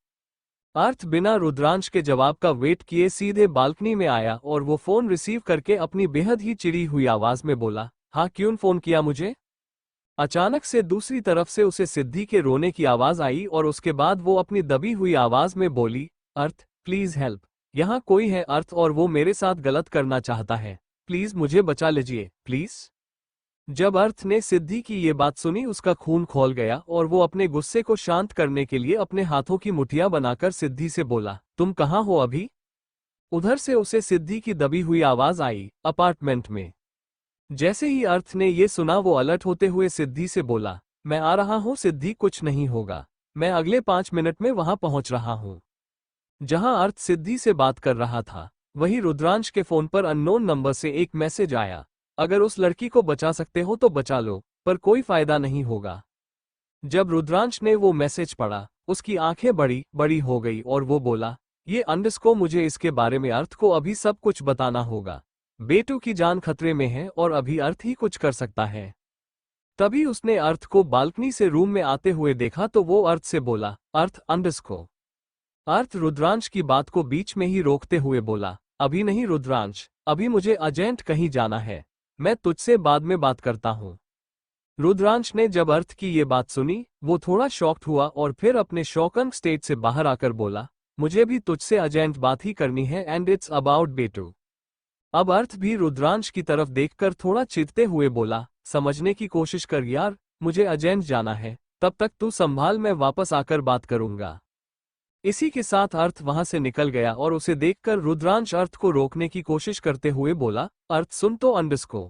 अर्थ बिना रुद्रांश के जवाब का वेट किए सीधे बालकनी में आया और वो फोन रिसीव करके अपनी बेहद ही चिड़ी हुई आवाज में बोला, हाँ क्यों फोन किया मुझे? अचानक से दूसरी तरफ से उसे सिद्धि के रोने की आवाज आई और उसके बाद वो अपनी दबी हुई आवाज में बोली, अर्थ प्लीज हेल्प, यहाँ कोई है अर्थ और वो मेरे साथ गलत करना चाहता है, प्लीज मुझे बचा लीजिए प्लीज। जब अर्थ ने सिद्धि की ये बात सुनी, उसका खून खौल गया और वो अपने गुस्से को शांत करने के लिए अपने हाथों की मुठ्ठियां बनाकर सिद्धि से बोला, तुम कहाँ हो अभी? उधर से उसे सिद्धि की दबी हुई आवाज आई, अपार्टमेंट में। जैसे ही अर्थ ने ये सुना, वो अलर्ट होते हुए सिद्धि से बोला, मैं आ रहा हूँ सिद्धि, कुछ नहीं होगा, मैं अगले 5 मिनट में वहां पहुंच रहा हूँ। जहां अर्थ सिद्धि से बात कर रहा था, वहीं रुद्रांश के फोन पर अननोन नंबर से एक मैसेज आया, अगर उस लड़की को बचा सकते हो तो बचा लो, पर कोई फायदा नहीं होगा। जब रुद्रांश ने वो मैसेज पढ़ा, उसकी आंखें बड़ी बड़ी हो गई और वो बोला, ये अंडरस्को, मुझे इसके बारे में अर्थ को अभी सब कुछ बताना होगा। बेटू की जान खतरे में है और अभी अर्थ ही कुछ कर सकता है। तभी उसने अर्थ को बालकनी से रूम में आते हुए देखा तो वो अर्थ से बोला, अर्थ अंडरस्को। अर्थ रुद्रांश की बात को बीच में ही रोकते हुए बोला, अभी नहीं रुद्रांश, अभी मुझे अर्जेंट कहीं जाना है, मैं तुझसे बाद में बात करता हूँ। रुद्रांश ने जब अर्थ की ये बात सुनी, वो थोड़ा शॉक्ड हुआ और फिर अपने शॉकन स्टेट से बाहर आकर बोला, मुझे भी तुझसे अर्जेंट बात ही करनी है एंड इट्स अबाउट बेटू। अब अर्थ भी रुद्रांश की तरफ देखकर थोड़ा चिढ़ते हुए बोला, समझने की कोशिश कर यार, मुझे अर्जेंट जाना है, तब तक तू संभाल, मैं वापस आकर बात करूंगा। इसी के साथ अर्थ वहां से निकल गया और उसे देखकर रुद्रांश अर्थ को रोकने की कोशिश करते हुए बोला, अर्थ सुन तो अंडरस्को।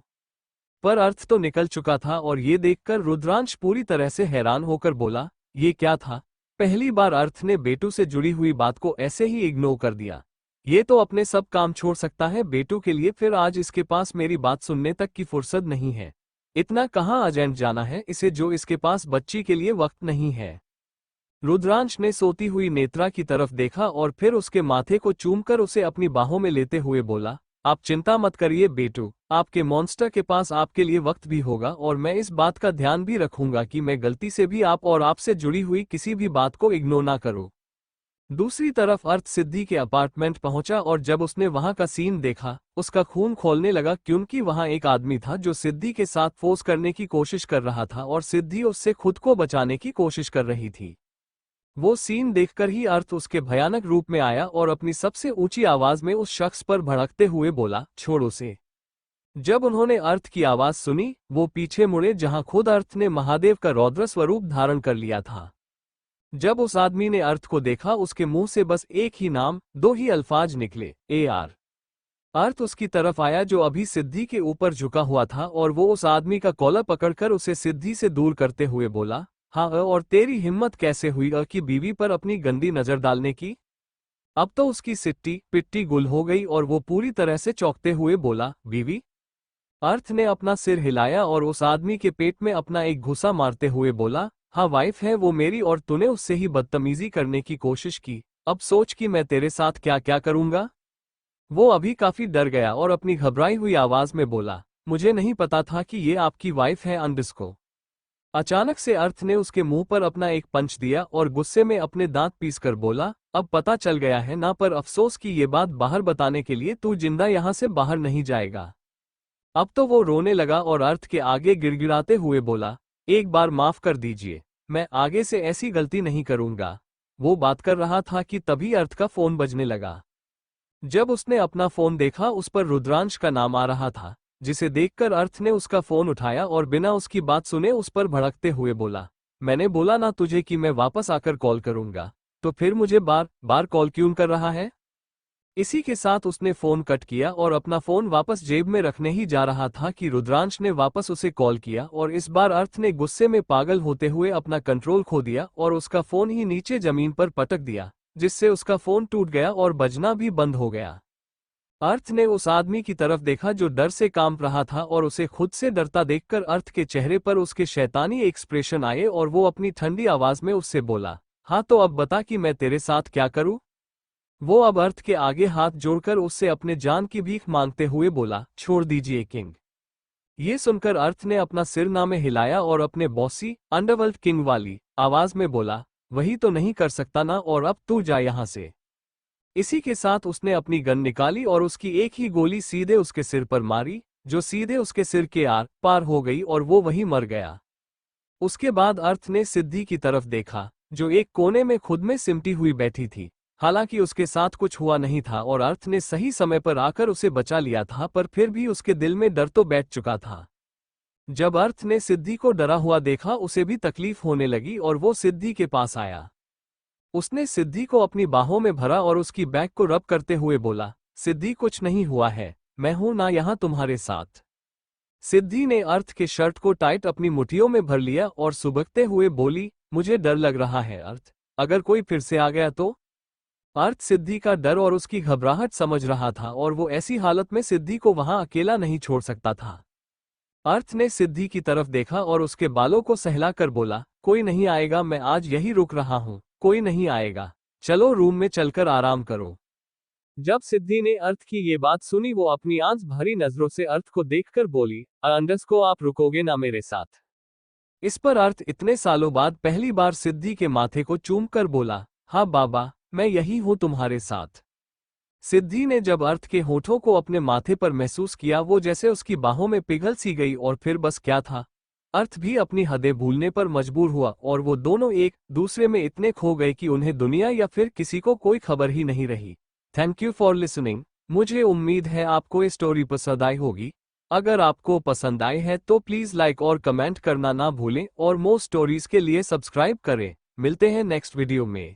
पर अर्थ तो निकल चुका था और ये देखकर रुद्रांश पूरी तरह से हैरान होकर बोला, ये क्या था? पहली बार अर्थ ने बेटू से जुड़ी हुई बात को ऐसे ही इग्नोर कर दिया। ये तो अपने सब काम छोड़ सकता है बेटू के लिए, फिर आज इसके पास मेरी बात सुनने तक की फुर्सत नहीं है। इतना कहाँ अर्जेंट जाना है इसे जो इसके पास बच्ची के लिए वक्त नहीं है। रुद्रांश ने सोती हुई नेत्रा की तरफ देखा और फिर उसके माथे को चूमकर उसे अपनी बाहों में लेते हुए बोला, आप चिंता मत करिए बेटू, आपके मॉन्स्टर के पास आपके लिए वक्त भी होगा और मैं इस बात का ध्यान भी रखूंगा कि मैं गलती से भी आप और आपसे जुड़ी हुई किसी भी बात को इग्नोर ना करूं। दूसरी तरफ अर्थ सिद्धि के अपार्टमेंट पहुंचा और जब उसने वहां का सीन देखा, उसका खून खौलने लगा, क्योंकि वहां एक आदमी था जो सिद्धि के साथ फोर्स करने की कोशिश कर रहा था और सिद्धि उससे खुद को बचाने की कोशिश कर रही थी। वो सीन देखकर ही अर्थ उसके भयानक रूप में आया और अपनी सबसे ऊंची आवाज में उस शख्स पर भड़कते हुए बोला, छोड़ उसे। जब उन्होंने अर्थ की आवाज सुनी, वो पीछे मुड़े जहां खुद अर्थ ने महादेव का रौद्र स्वरूप धारण कर लिया था। जब उस आदमी ने अर्थ को देखा, उसके मुंह से बस एक ही नाम, 2 ही अल्फाज निकले, AR। अर्थ उसकी तरफ आया जो अभी सिद्धि के ऊपर झुका हुआ था और वो उस आदमी का कॉलर पकड़कर उसे सिद्धि से दूर करते हुए बोला, हाँ और तेरी हिम्मत कैसे हुई कि बीवी पर अपनी गंदी नजर डालने की? अब तो उसकी सिट्टी पिट्टी गुल हो गई और वो पूरी तरह से चौंकते हुए बोला, बीवी? अर्थ ने अपना सिर हिलाया और उस आदमी के पेट में अपना एक घुसा मारते हुए बोला, हाँ वाइफ है वो मेरी और तूने उससे ही बदतमीजी करने की कोशिश की, अब सोच कि मैं तेरे साथ क्या क्या करूंगा। वो अभी काफी डर गया और अपनी घबराई हुई आवाज में बोला, मुझे नहीं पता था कि ये आपकी वाइफ है अंडिस्को। अचानक से अर्थ ने उसके मुंह पर अपना एक पंच दिया और गुस्से में अपने दांत पीसकर बोला, अब पता चल गया है ना, पर अफसोस कि ये बात बाहर बताने के लिए तू जिंदा यहां से बाहर नहीं जाएगा। अब तो वो रोने लगा और अर्थ के आगे गिड़गिड़ाते हुए बोला, एक बार माफ कर दीजिए, मैं आगे से ऐसी गलती नहीं करूंगा। वो बात कर रहा था कि तभी अर्थ का फोन बजने लगा। जब उसने अपना फोन देखा उस पर रुद्रांश का नाम आ रहा था, जिसे देखकर अर्थ ने उसका फोन उठाया और बिना उसकी बात सुने उस पर भड़कते हुए बोला, मैंने बोला ना तुझे कि मैं वापस आकर कॉल करूंगा, तो फिर मुझे बार बार कॉल क्यों कर रहा है। इसी के साथ उसने फोन कट किया और अपना फोन वापस जेब में रखने ही जा रहा था कि रुद्रांश ने वापस उसे कॉल किया और इस बार अर्थ ने गुस्से में पागल होते हुए अपना कंट्रोल खो दिया और उसका फोन ही नीचे जमीन पर पटक दिया, जिससे उसका फोन टूट गया और बजना भी बंद हो गया। अर्थ ने उस आदमी की तरफ देखा जो डर से कांप रहा था और उसे खुद से डरता देखकर अर्थ के चेहरे पर उसके शैतानी एक्सप्रेशन आए और वो अपनी ठंडी आवाज में उससे बोला, हाँ तो अब बता कि मैं तेरे साथ क्या करूं। वो अब अर्थ के आगे हाथ जोड़कर उससे अपने जान की भीख मांगते हुए बोला, छोड़ दीजिए किंग। ये सुनकर अर्थ ने अपना सिर ना में हिलाया और अपने बॉसी अंडरवर्ल्ड किंग वाली आवाज में बोला, वही तो नहीं कर सकता ना, और अब तू जा यहां से। इसी के साथ उसने अपनी गन निकाली और उसकी एक ही गोली सीधे उसके सिर पर मारी, जो सीधे उसके सिर के आर पार हो गई और वो वहीं मर गया। उसके बाद अर्थ ने सिद्धि की तरफ देखा, जो एक कोने में खुद में सिमटी हुई बैठी थी। हालांकि उसके साथ कुछ हुआ नहीं था और अर्थ ने सही समय पर आकर उसे बचा लिया था, पर फिर भी उसके दिल में डर तो बैठ चुका था। जब अर्थ ने सिद्धि को डरा हुआ देखा उसे भी तकलीफ होने लगी और वो सिद्धि के पास आया। उसने सिद्धि को अपनी बाहों में भरा और उसकी बैक को रब करते हुए बोला, सिद्धि कुछ नहीं हुआ है, मैं हूं ना यहां तुम्हारे साथ। सिद्धि ने अर्थ के शर्ट को टाइट अपनी मुट्ठियों में भर लिया और सुबकते हुए बोली, मुझे डर लग रहा है अर्थ, अगर कोई फिर से आ गया तो। अर्थ सिद्धि का डर और उसकी घबराहट समझ रहा था और वो ऐसी हालत में सिद्धि को वहां अकेला नहीं छोड़ सकता था। अर्थ ने सिद्धि की तरफ देखा और उसके बालों को सहलाकर बोला, कोई नहीं आएगा, मैं आज यही रुक रहा हूं, कोई नहीं आएगा, चलो रूम में चलकर आराम करो। जब सिद्धि ने अर्थ की ये बात सुनी वो अपनी आंच भरी नजरों से अर्थ को देखकर बोली, अंडस को आप रुकोगे ना मेरे साथ। इस पर अर्थ इतने सालों बाद पहली बार सिद्धि के माथे को चूमकर बोला, हाँ बाबा, मैं यही हूं तुम्हारे साथ। सिद्धि ने जब अर्थ के होठों को अपने माथे पर महसूस किया वो जैसे उसकी बाहों में पिघल सी गई और फिर बस क्या था, अर्थ भी अपनी हदें भूलने पर मजबूर हुआ और वो दोनों एक दूसरे में इतने खो गए कि उन्हें दुनिया या फिर किसी को कोई खबर ही नहीं रही। Thank you for listening. मुझे उम्मीद है आपको ये स्टोरी पसंद आई होगी। अगर आपको पसंद आई है तो प्लीज़ लाइक और कमेंट करना ना भूलें और मोर स्टोरीज के लिए सब्सक्राइब करें। मिलते हैं नेक्स्ट वीडियो में।